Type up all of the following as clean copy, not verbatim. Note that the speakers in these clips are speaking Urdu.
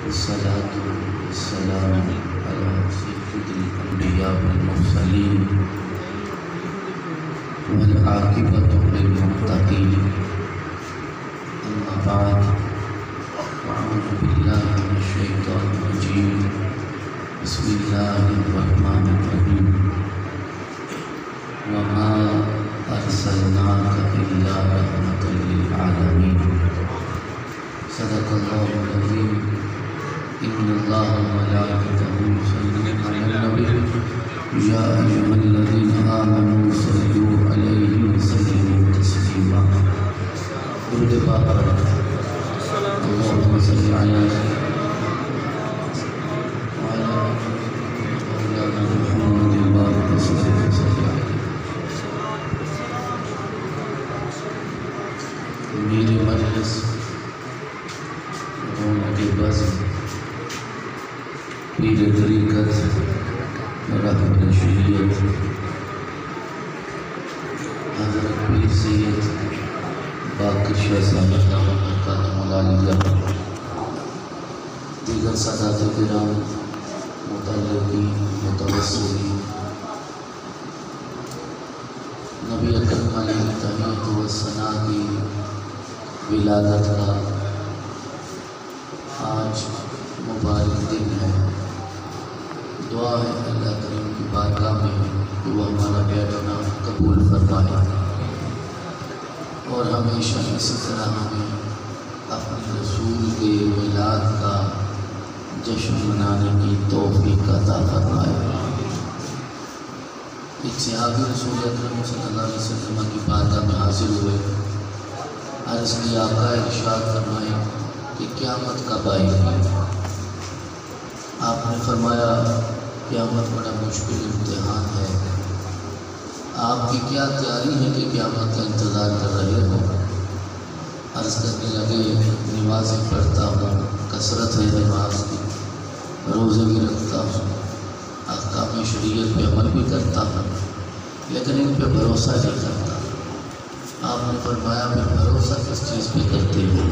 والصلاة والسلام على سيد الأنبياء والمرسلين والعاقبة للمتقين. أما بعد، أعوذ بالله من الشيطان الرجيم. بسم الله الرحمن الرحيم. وما أرسلناك إلا رحمة للعالمين. صدق الله العظيم. إن الله وملائكته يصلون على النبي يا أيها الذين آمنوا صلوا عليه وسلموا تسليما. درود پاک اللهم صل على وعلى محمد وبارك وسلم عليه. میری مجلس کے بس پیر طریقت رحمت شریعت حضرت پیر سید باقر شاہ صاحب قدم العالیہ، دیگر سادات کرام، متعلقین، متوسلین، نبی اکرم علیہ التحیۃ والثناء کی ولادت کا آج مبارک دن ہے. دعا ہے اللہ کریم کی بارگاہ میں کہ وہ ہمارا بیٹھنا قبول فرمائے اور ہمیشہ اسی طرح ہمیں اپنے رسول کے میلاد کا جشن منانے کی توفیق عطا فرمائے. ایک صحابی رسول اکرم صلی اللہ علیہ وسلم کی بارگاہ میں حاضر ہوئے. عرض کی آقا ارشاد فرمائے کہ قیامت کب آئے گی؟ آپ نے فرمایا قیامت بڑا مشکل امتحان ہے. آپ کی کیا تیاری ہے کہ قیامت کا انتظار کر رہے ہو؟ عرض کرنے لگے نمازیں پڑھتا ہوں، کثرت ہے نماز کی، روزے بھی رکھتا ہوں، احکام شریعت پہ عمل بھی کرتا ہوں، لیکن ان پہ بھروسہ نہیں کرتا. آپ نے فرمایا میں بھروسہ کس چیز پہ کرتے ہو؟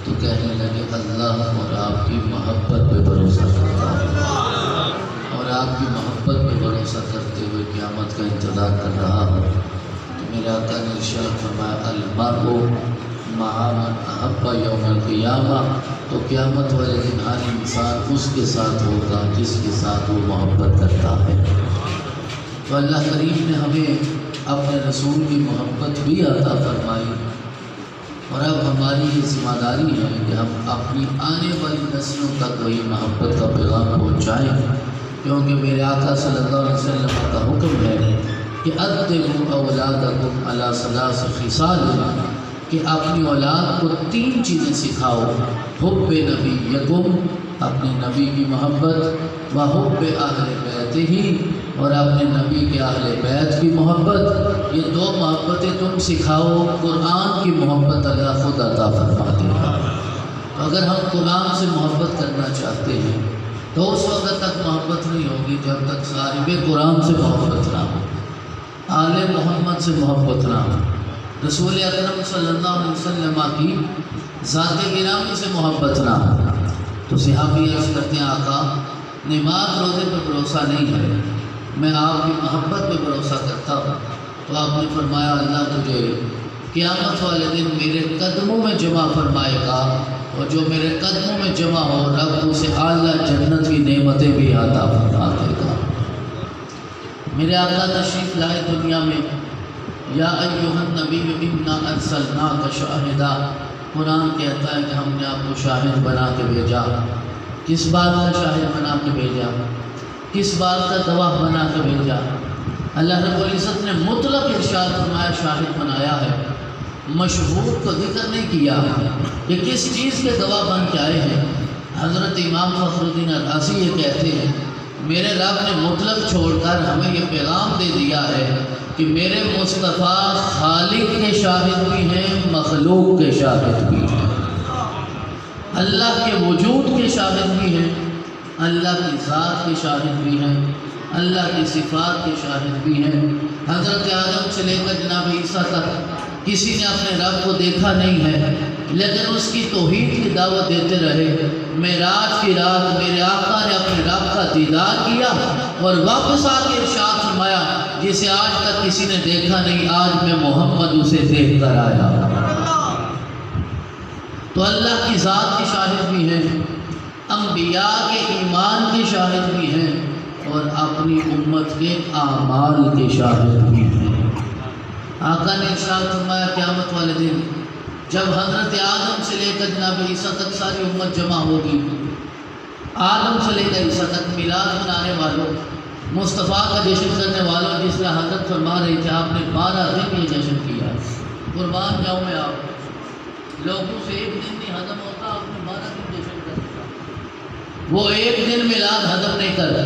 تو کہنے لگے اللہ اور آپ کی محبت پہ بھروسہ کرتا ہوں، اور آپ کی محبت پہ بھروسہ کرتے ہوئے قیامت کا انتظار کر رہا ہوں. تو میرے آقا نے ارشاد فرمایا المرء مع من احب یوم القیامہ. تو قیامت والے دن ہر انسان اس کے ساتھ ہوگا جس کے ساتھ وہ محبت کرتا ہے. تو اللہ کریم نے ہمیں اپنے رسول کی محبت بھی عطا فرمائی، اور اب ہماری یہ ذمہ داری ہے کہ ہم اپنی آنے والی نسلوں تک وہی محبت کا پیغام پہنچائیں، کیونکہ میرے آقا صلی اللہ علیہ وسلم کا حکم ہے کہ ادبوا اولادکم علی ثلاث خصال، کہ اپنی اولاد کو 3 چیزیں سکھاؤ: حب نبیکم، اپنے نبی کی محبت، وحب اہل بیتہ، اور اپنے نبی کے اہل بیت کی محبت. یہ 2 محبتیں تم سکھاؤ. قرآن کی محبت اللہ خود عطا فرما دے گا. تو اگر ہم قرآن سے محبت کرنا چاہتے ہیں تو اس وقت تک محبت نہیں ہوگی جب تک صاحب قرآن سے محبت نہ ہو، آل محمد سے محبت نہ ہو، رسول اکرم صلی اللہ علیہ وسلم کی ذات گرامی سے محبت نہ ہو. تو صحابی عرض کرتے ہیں آقا نماز روزے پر بھروسہ نہیں ہے، میں آپ کی محبت پہ بھروسہ کرتا ہوں. تو آپ نے فرمایا اللہ تجھے قیامت والے دن میرے قدموں میں جمع فرمائے گا، اور جو میرے قدموں میں جمع ہو رب اسے اعلیٰ جنت کی نعمتیں بھی عطا فرما دے گا. میرے آقا تشریف لائے دنیا میں. یا ایھا النبی انا ارسلناک شاہدا، قرآن کہتا ہے کہ ہم نے آپ کو شاہد بنا کے بھیجا. کس بات کا شاہد بنا کے بھیجا؟ کس بات کا گواہ بنا کے بھیجا؟ اللہ رب العزت نے مطلق ارشاد فرمایا شاہد بنایا ہے، مشہود کو ذکر نہیں کیا کہ کس چیز کے گواہ بن کے آئے ہیں. حضرت امام فخر الدین الرازی یہ کہتے ہیں میرے رب نے مطلق چھوڑ کر ہمیں یہ پیغام دے دیا ہے کہ میرے مصطفیٰ خالق کے شاہد بھی ہیں، مخلوق کے شاہد بھی ہیں، اللہ کے وجود کے شاہد بھی ہیں، اللہ کی ذات کے شاہد بھی ہیں، اللہ کی صفات کے شاہد بھی ہیں. حضرت آدم سے لے کر جناب عیسیٰ تک کسی نے اپنے رب کو دیکھا نہیں ہے، لیکن اس کی توحید کی دعوت دیتے رہے۔ معراج کی رات میرے آقا نے اپنے رب کا دیدار کیا اور واپس آ کے ارشاد فرمایا جسے آج تک کسی نے دیکھا نہیں، آج میں محمد اسے دیکھ کر آیا۔ تو اللہ کی ذات کی شاہد بھی ہیں، انبیاء کے ایمان کے شاہد بھی ہیں، اور اپنی امت کے اعمال کے شاہد بھی ہیں۔ آقا نے ارشاد فرمایا قیامت والے دن جب حضرت آدم سے لے کر جناب عیسیٰ تک ساری امت جمع ہوگی، آدم سے لے کر عیسیٰ تک میلاد منانے والوں، مصطفیٰ کا جشن کرنے والوں، جس طرح حضرت فرما رہے تھے آپ نے 12 دن یہ جشن کیا، قربان جاؤں میں آپ لوگوں سے ایک دن نہیں ہضم ہوتا، آپ نے 12 دن جشن کر دیا۔ وہ ایک دن میلاد ہضم نہیں کرتے،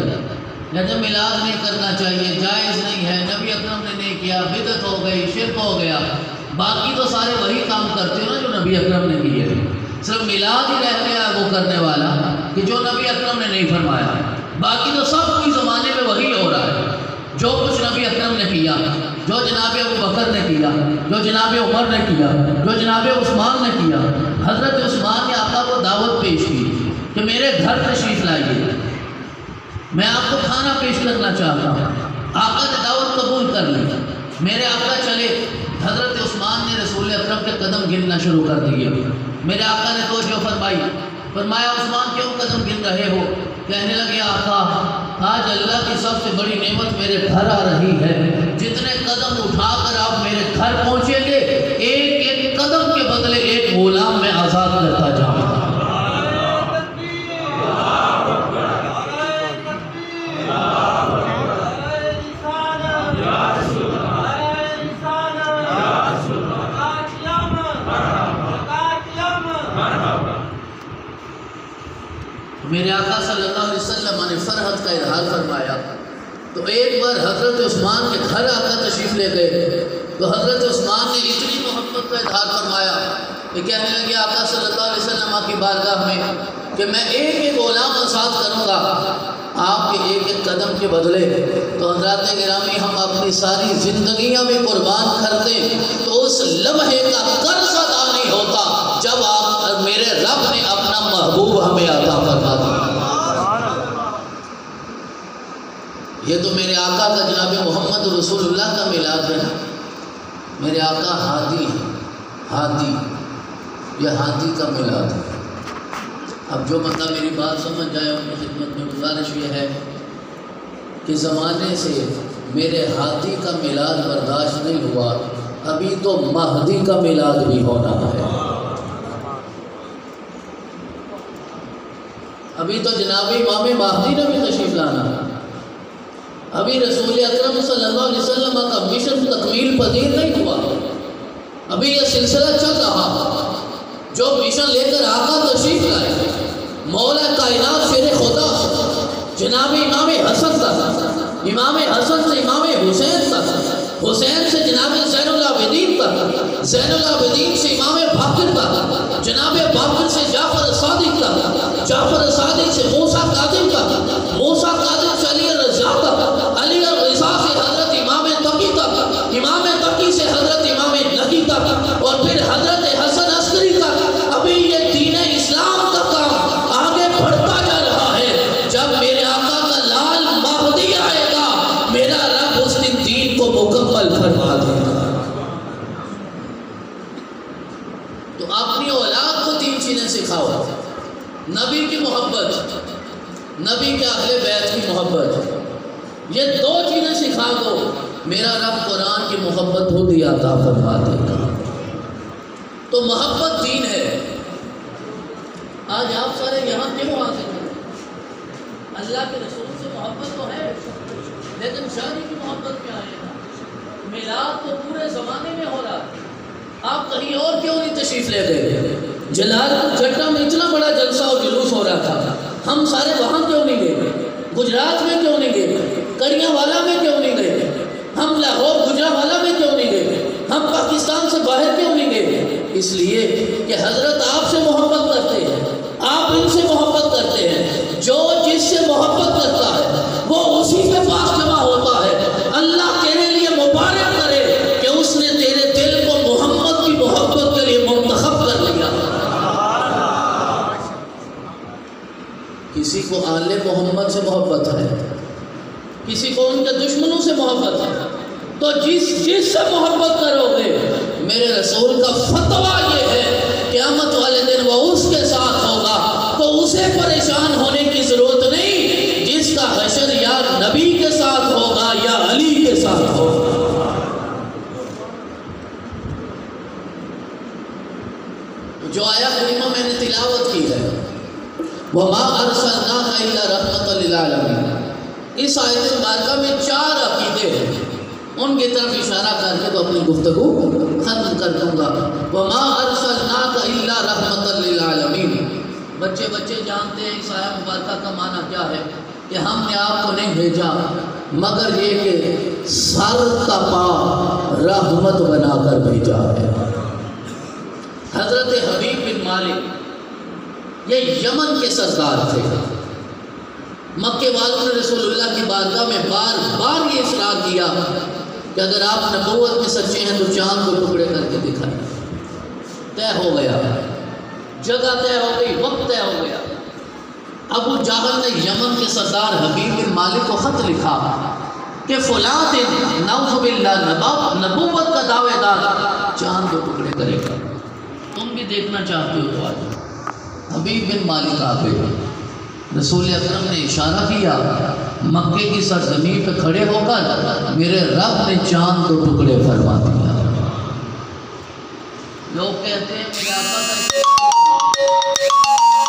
لیکن میلاد نہیں کرنا چاہیے، جائز نہیں ہے، نبی اکرم نے نہیں کیا، بدعت ہو گئی، شرک ہو گیا۔ باقی تو سارے وہی کام کرتے ہیں نا جو نبی اکرم نے کیے، صرف میلاد ہی رہ گیا وہ کرنے والا کہ جو نبی اکرم نے نہیں فرمایا، باقی تو سب کوئی زمانے میں وہی ہو رہا ہے۔ جو کچھ نبی اکرم نے کیا، جو جناب ابو بکر نے کیا، جو جناب عمر نے کیا، جو جناب عثمان نے کیا۔ حضرت عثمان نے آقا کو دعوت پیش کی کہ میرے گھر تشریف لائیے، میں آپ کو کھانا پیش کرنا چاہتا ہوں۔ آقا نے دعوت قبول کر لی، میرے آقا چلے، حضرت عثمان نے رسول اکرم کے قدم گننا شروع کر دیے۔ میرے آقا نے توجہ فرمائی، فرمایا عثمان کیوں قدم گن رہے ہو؟ کہنے لگے آقا آج اللہ کی سب سے بڑی نعمت میرے گھر آ رہی ہے، جتنے قدم اٹھا کر آپ میرے گھر پہنچیں گے ایک ایک قدم کے بدلے ایک غلام میں آزاد کرتا جاؤں گا۔ میرے آقا صلی اللہ علیہ وسلم نے فرحت کا اظہار فرمایا تو ایک بار حضرت عثمان کے گھر آ کر تشریف لے گئے تو حضرت عثمان نے اتنی محبت کا اظہار فرمایا کہ کہنے لگے آقا صلی اللہ علیہ وسلم کی بارگاہ میں کہ میں ایک ایک غلام آزاد کروں گا آپ کے ایک ایک قدم کے بدلے۔ تو حضرات گرامی ہم اپنی ساری زندگیاں میں قربان کرتے تو اس لمحے کا قرض ادا نہیں ہوتا جب آپ میرے رب نے اپنا محبوب ہمیں عطا فرما دیا۔ یہ تو میرے آقا کا جناب محمد رسول اللہ کا میلاد ہے، میرے آقا ہادی ہے، ہادی، یہ ہادی کا میلاد ہے۔ اب جو بندہ میری بات سمجھ جائے ان کی خدمت میں گزارش یہ ہے کہ زمانے سے میرے ہادی کا میلاد برداشت نہیں ہوا، ابھی تو مہدی کا میلاد بھی ہونا ہے۔ ابھی تو جناب امام مہدی نے بھی تشریف لانا ہے، ابھی رسول اکرم صلی اللہ علیہ وسلم کا مشن تکمیل پذیر نہیں ہوا، ابھی یہ سلسلہ چل رہا۔ جو مشن لے کر آقا تشریف لائے مولا کائنات شیر خدا جناب امام حسن تک، امام حسن سے امام حسین تک، حسین سے جناب زین العابدین تک، زین العابدین سے امام باقر تک، جناب باقر سے جعفر صادق تک، جعفر صادق سے موسیٰ کاظم تک، موسیٰ کاظم سے علی الرضا تک، علی الرضا سے حضرت امام تقی تک، امام تقی سے حضرت امام نقی تک، اور پھر حضرت حسن عسکری تک۔ ابھی یہ دین اسلام کا کام آگے بڑھتا جا رہا ہے۔ جب میرے آقا کا لال مہدی آئے گا میرا رب اس دن دین کو مکمل فرما دے گا۔ تو اپنی اولاد کو 3 چیزیں سکھاؤ، نبی کی محبت، نبی کے اہل بیت کی محبت، یہ 2 چیزیں سکھا دو میرا رب قرآن کی محبت خود ہی عطا فرما دے گا۔ تو محبت دین ہے۔ آج آپ سارے یہاں کیوں حاضر ہیں؟ اللہ کے رسول سے محبت تو ہے، لیکن شادی کی محبت کیا ہے؟ میلاد تو پورے زمانے میں ہو رہا ہے، آپ کہیں اور کیوں نہیں تشریف لے گئے؟ جلال جٹا میں اتنا بڑا جلسہ اور جلوس ہو رہا تھا، ہم سارے وہاں کیوں نہیں گئے؟ گجرات میں کیوں نہیں گئے؟ کڑیاں والا میں کیوں نہیں گئے؟ ہم لاہور گجرانوالہ میں کیوں نہیں گئے؟ ہم پاکستان سے باہر کیوں نہیں گئے؟ اس لیے کہ حضرت آپ سے محبت کرتے ہیں، آپ ان سے محبت کرتے ہیں، جو جس سے محبت کرتا ہے وہ اسی کے پاس جمع ہوتا ہے۔ اللہ تیرے لیے مبارک کرے کہ اس نے تیرے دل کو محمد کی محبت کے لیے منتخب کر لیا۔ کسی کو آل محمد سے محبت ہے، کسی کو ان کے دشمنوں سے محبت ہے، تو جس سے محبت کرو گے، میرے رسول کا فتویٰ یہ ہے قیامت والے دن وہ اس کے ساتھ ہوگا، تو اسے پریشان ہونے کی ضرورت نہیں جس کا حشر یا نبی کے ساتھ ہوگا یا علی کے ساتھ ہوگا۔ جو آیا کریمہ میں نے تلاوت کی ہے، وَمَا أَرْسَلْنَاكَ إِلَّا رَحْمَةً لِلْعَالَمِينَ، اس آیت مبارکہ میں 4 عقیدے ہیں، ان کی طرف اشارہ کر کے تو اپنی گفتگو ختم کر دوں گا۔ وَمَا أَرْسَلْنَاكَ إِلَّا رَحْمَةً لِلْعَالَمِينَ، بچے جانتے ہیں اس آیت مبارکہ کا معنی کیا ہے، کہ ہم نے آپ کو نہیں بھیجا مگر یہ کہ سر کا پا رحمت بنا کر بھیجا ہے۔ حضرت حبیب بن مالک یہ یمن کے سردار تھے، مکے والوں نے رسول اللہ کی بارگاہ میں بار بار یہ اصرار کیا کہ اگر آپ نبوت میں سچے ہیں تو چاند کو ٹکڑے کر کے دکھائیں۔ طے ہو گیا، جگہ طے ہو گئی، وقت طے ہو گیا۔ ابو جہل نے یمن کے سردار حبیب بن مالک کو خط لکھا کہ فلاں دن نعوذ باللہ نبوت کا دعوے دار چاند کو ٹکڑے کرے گا، تم بھی دیکھنا چاہتے ہو تو آ جاؤ۔ حبیب بن مالک آ گئے، رسول اکرم نے اشارہ کیا، مکے کی سرزمین پہ کھڑے ہو کر میرے رب نے چاند کو ٹکڑے فرما دیا۔ لوگ کہتے ہیں میرے آقا کا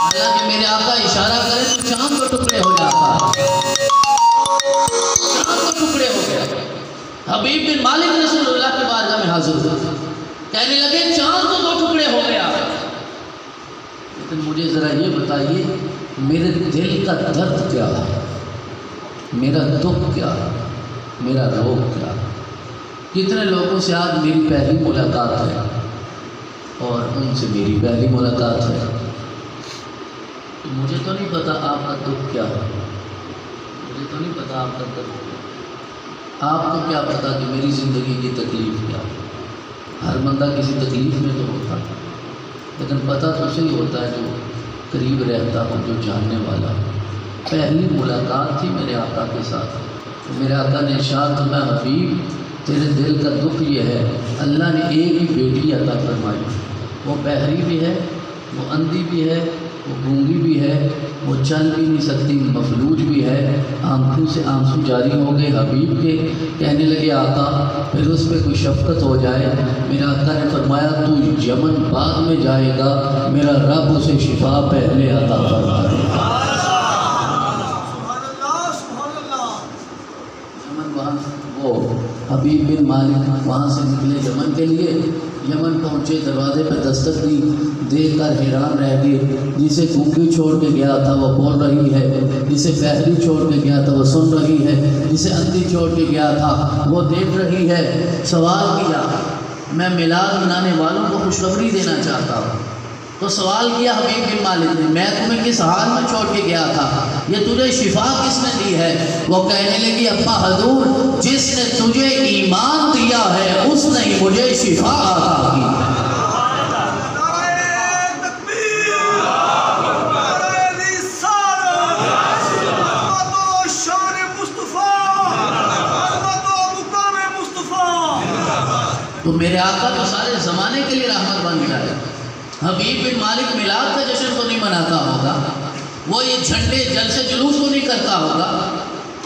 حالانکہ میرے آقا اشارہ کرے تو چاند کو ٹکڑے ہو جاتا، چاند کو ٹکڑے ہو گیا۔ حبیب بن مالک رسول اللہ کی بارگاہ میں حاضر ہوئے، کہنے لگے چاند کو 2 ٹکڑے ہو گیا، لیکن مجھے ذرا یہ بتائیے میرے دل کا درد کیا ہے، میرا دکھ کیا ہے، میرا روگ کیا ہے۔ کتنے لوگوں سے آج میری پہلی ملاقات ہے اور ان سے میری پہلی ملاقات ہے، مجھے تو نہیں پتا آپ کا دکھ کیا ہے، مجھے تو نہیں پتا آپ کا درد کیا ہے، آپ کو کیا پتا کہ میری زندگی کی تکلیف کیا ہے۔ ہر بندہ کسی تکلیف میں تو ہوتا ہے، لیکن پتہ تو اسے ہی ہوتا ہے جو قریب رہتا ہو، جو جاننے والا ہو۔ پہلی ملاقات تھی میرے آقا کے ساتھ، میرے آقا نے ارشاد فرمایا حبیب تیرے دل کا دکھ یہ ہے اللہ نے ایک ہی بیٹی عطا فرمائی، وہ بہری بھی ہے، وہ اندھی بھی ہے، وہ گونگی بھی ہے، وہ چل بھی نہیں سکتی، مفلوج بھی ہے۔ آنکھوں سے آنسو جاری ہو گئے حبیب کے، کہنے لگے آقا پھر اس پہ کوئی شفقت ہو جائے۔ میرا آقا نے فرمایا تو یمن بعد میں جائے گا، میرا رب اسے شفا پہلے عطا فرمائے گا۔ وہ حبیب بن مالک وہاں سے نکلے یمن کے لیے، یمن پہنچے، دروازے پہ دستک دی، دیکھ کر حیران رہ گئے۔ جسے گونگی چھوڑ کے گیا تھا وہ بول رہی ہے، جسے بہری چھوڑ کے گیا تھا وہ سن رہی ہے، جسے اندھی چھوڑ کے گیا تھا وہ دیکھ رہی ہے۔ سوال کیا، میں میلاد منانے والوں کو خوشخبری دینا چاہتا ہوں، تو سوال کیا حبیب بن مالک نے میں تمہیں کس حال میں چھوڑ کے گیا تھا، یہ تجھے شفا کس نے دی ہے؟ وہ کہنے لگی ابا حضور جس نے تجھے ایمان دیا ہے اس نے ہی مجھے شفا عطا کی ہے۔ تو میرے آقا تو سارے زمانے کے لیے رحمت بن گیا ہے۔ حبیب بن مالک میلاد کا جشن تو نہیں مناتا ہوگا، وہ یہ جھنڈے جلسے جلوس تو نہیں کرتا ہوگا،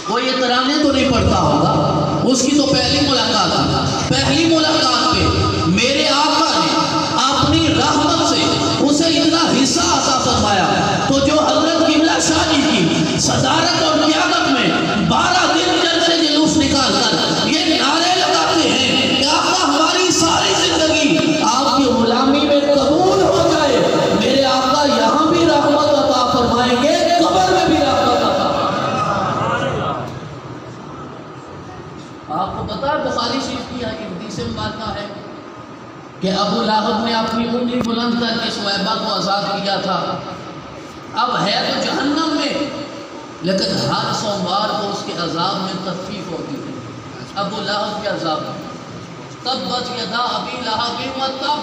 وہ یہ ترانے تو نہیں پڑھتا ہوگا، اس کی تو پہلی ملاقات تھی۔ پہلی ملاقات پہ میرے آقا نے اپنی رحمت سے اسے اتنا حصہ عطا فرمایا، تو جو حضرت قبلہ شاہ جی کی صدارت اور قیادت میں 12 دن جلسے جلوس نکال کر یہ نعرے لگاتے ہیں کہ آقا ہماری ساری زندگی آپ کی غلامی میں قبول ہو جائے، میرے آقا یہاں بھی رحمت عطا فرمائیں گے، قبر میں بھی رحمت عطا فرمائیں گے۔ آپ کو پتا ہے بخاری شریف کی حدیث مبارکہ ہے کہ ابو لہب نے اپنی انگلی بلند کر کے سویبہ کو آزاد کیا تھا، اب ہے تو جہنم میں، لیکن ہر سوموار کو اس کے عذاب میں تخفیف ہوتی ہے۔ ابو لہب کے عذاب میں تبت یدا ابی لہب وتب،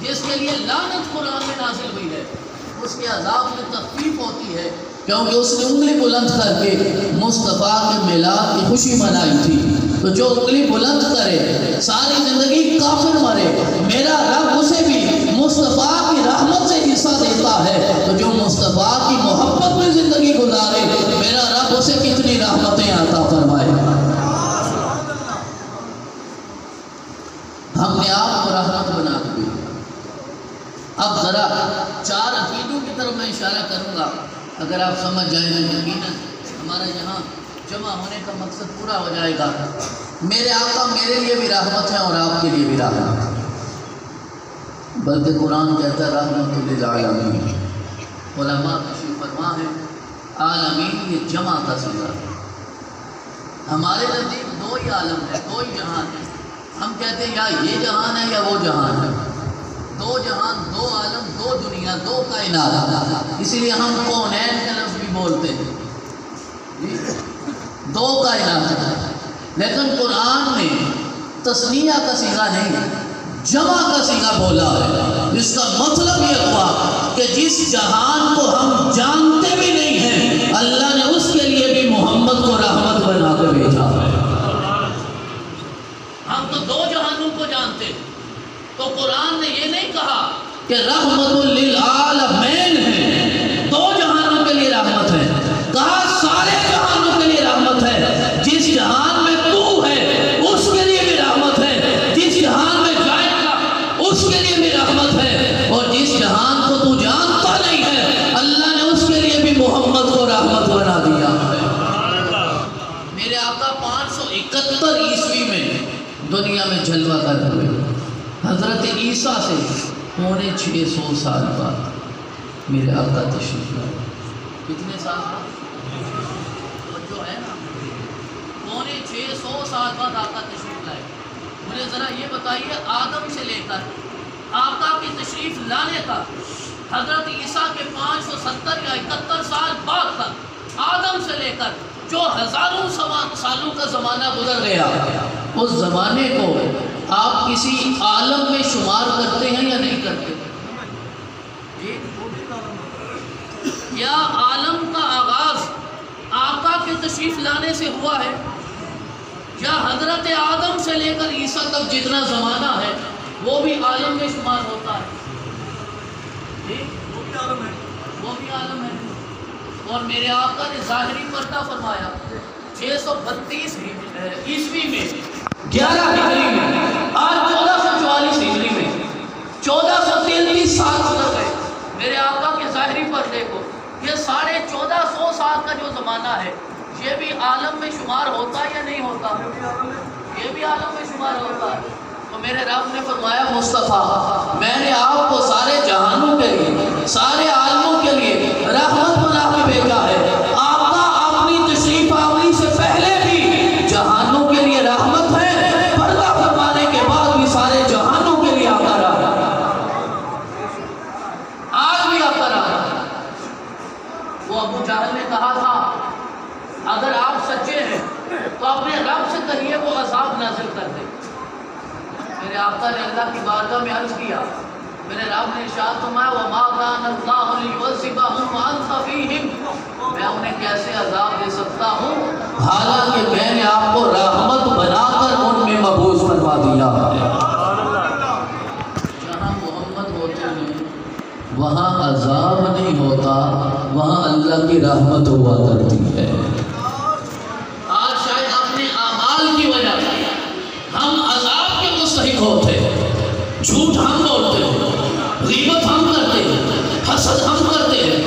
جس کے لیے لعنت قرآن میں نازل ہوئی ہے، اس کے عذاب میں تخفیف ہوتی ہے کیونکہ اس نے انگلی بلند کر کے مصطفیٰ کے میلاد کی خوشی منائی تھی۔ تو جو انگلی بلند کرے ساری زندگی کافر مرے، میرا رب اسے بھی مصطفیٰ کی رحمت سے حصہ دیتا ہے۔ تو جو مصطفیٰ کی محبت میں زندگی گزارے، میرا رب اسے کتنی رحمتیں عطا فرمائے۔ ہم نے آپ کو رحمت بنا دی۔ اب ذرا 4 عقیدوں کی طرف میں اشارہ کروں گا، اگر آپ سمجھ جائیں گے یقیناً ہمارا یہاں جمع ہونے کا مقصد پورا ہو جائے گا۔ میرے آقا میرے لیے بھی رحمت ہے اور آپ کے لیے بھی رحمت ہے، بلکہ قرآن کہتا ہے رحمت للعالمین۔ علماء تشریف فرما ہے، عالمین یہ جمع کا صیغہ ہے۔ ہمارے نزدیک 2 ہی عالم ہے، 2 ہی جہان ہے۔ ہم کہتے ہیں یا یہ جہان ہے یا وہ جہان ہے، 2 جہان، 2 عالم، 2 دنیا، 2 کائنات، اسی لیے ہم کونین کا لفظ بھی بولتے ہیں، 2 کائنات ہے۔ لیکن قرآن نے تثنیہ کا صیغہ نہیں، جمع کا صیغہ بولا ہے، جس کا مطلب یہ ہوا کہ جس جہان کو ہم جانتے بھی نہیں ہیں، اللہ نے اس کے لیے بھی محمد کو رحمت بنا کر بھیجا ہے۔ ہم تو 2 جہانوں کو جانتے ہیں، تو قرآن نے یہ نہیں کہا کہ رحمت للعالمین ہے، 2 جہانوں کے لیے رحمت ہے، کہا سارے جہانوں کے لیے رحمت ہے۔ جس جہان میں تو ہے اس کے لیے بھی رحمت ہے، جس جہان میں جائے گا اس کے لیے بھی رحمت ہے، اور جس جہان کو تو جانتا نہیں ہے اللہ نے اس کے لیے بھی محمد کو رحمت بنا دیا۔ میرے آقا 571 عیسوی میں دنیا میں جلوہ کر ہوئے، حضرت عیسیٰ سے 650 سال بعد میرے آقا تشریف لائے۔ کتنے سال بعد؟ جو ہے نا 650 سال بعد آقا تشریف لائے۔ مجھے ذرا یہ بتائیے، آدم سے لے کر آقا کی تشریف لانے تک، حضرت عیسیٰ کے 570 یا 71 سال بعد تک، آدم سے لے کر جو ہزاروں سالوں کا زمانہ گزر گیا، اس زمانے کو آپ کسی عالم میں شمار کرتے ہیں یا نہیں کرتے؟ کیا عالم کا آغاز آقا کے تشریف لانے سے ہوا ہے، یا حضرت آدم سے لے کر عیسیٰ تک جتنا زمانہ ہے وہ بھی عالم میں شمار ہوتا ہے؟ وہ بھی عالم ہے۔ اور میرے آقا نے ظاہری پردہ فرمایا 632 عیسوی میں، 11 ہجری میں، آج 1444 ہجری میں 1433 سال گزر گئے میرے آقا کے ظاہری پردے کو۔ یہ 1450 سال کا جو زمانہ ہے، یہ بھی عالم میں شمار ہوتا ہے یا نہیں ہوتا؟ یہ بھی عالم میں شمار ہوتا ہے۔ تو میرے رب نے فرمایا مصطفیٰ میں نے آپ کو سارے جہانوں کے لیے، سارے عالموں کے لیے رحمت بنا کے بھیجا ہے۔ آقا اپنی تشریف آوری سے پہلے بھی جہانوں کے لیے رحمت ہے، پردہ فرمانے کے بعد بھی سارے جہانوں کے لیے آقا رہا، آج بھی آقا رہا۔ وہ ابو جہل نے کہا تھا اگر آپ سچے ہیں تو اپنے رب سے کہیے وہ عذاب نازل کر دے۔ میرے آقا نے اللہ کی بارگاہ میں عرض کیا، میرے رب نے ارشاد فرمایا وَمَا كَانَ اللَّهُ لِيُعَذِّبَهُمْ وَأَنْتَ فِيهِمْ، میں انہیں کیسے عذاب دے سکتا ہوں حالانکہ میں نے آپ کو رحمت بنا کر ان میں مبعوث فرما دیا ہے۔ جہاں محمد ہوتے ہیں وہاں عذاب نہیں ہوتا، وہاں اللہ کی رحمت ہوا کرتی ہے۔ آج شاید اپنے اعمال کی وجہ سے ہم عذاب کے مستحق ہوتے ہیں، جھوٹ ہم بولتے ہیں، غیبت ہم کرتے ہیں، حسد ہم کرتے ہیں۔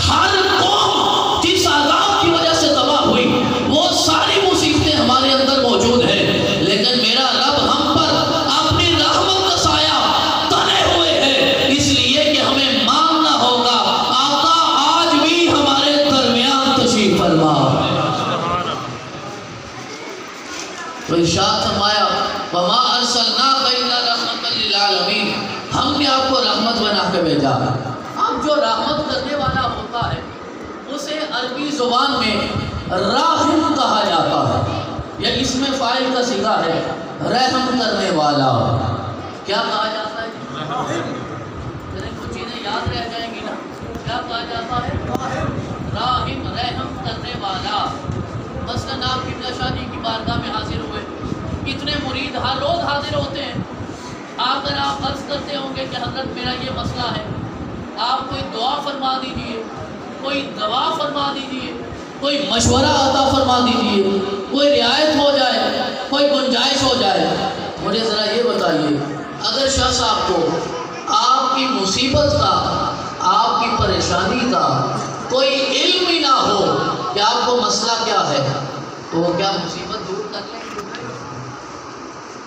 ہر قوم جس عذاب کی وجہ سے تباہ ہوئی وہ ساری مصیبتیں ہمارے اندر موجود ہیں، لیکن میرا رب ہم پر اپنی رحمت کا سایہ تنے ہوئے ہے، اس لیے کہ ہمیں ماننا ہوگا آقا آج بھی ہمارے درمیان تشریف فرما ہے۔ تو ارشاد فرمایا وَمَا أَرْسَلْنَاكَ إِلَّا رَحْمَةً لِلْعَالَمِينَ، ہم نے آپ کو رحمت بنا کے بھیجا۔ اب جو رحمت کرنے والا ہوتا ہے اسے عربی زبان میں راحم کہا جاتا ہے، یا اس میں فاعل کا صیغہ ہے رحم کرنے والا۔ کیا کہا جاتا ہے؟ کچھ چیزیں یاد رہ جائیں گی نا، کیا کہا جاتا ہے؟ راحم رحم کرنے والا. مثلاً آپ قبلہ شاہ جی کی بارگاہ میں حاضر ہوئے, کتنے مرید ہر روز حاضر ہوتے ہیں. آ کر آپ عرض کرتے ہوں گے کہ حضرت میرا یہ مسئلہ ہے, آپ کوئی دعا فرما دیجئے, کوئی دوا فرما دیجئے, کوئی مشورہ عطا فرما دیجئے, کوئی رعایت ہو جائے, کوئی گنجائش ہو جائے. مجھے ذرا یہ بتائیے, اگر شاہ صاحب کو آپ کی مصیبت کا, آپ کی پریشانی کا کوئی علم ہی نہ ہو کہ آپ کو مسئلہ کیا ہے, تو وہ کیا مصیبت دور کر لیں گے؟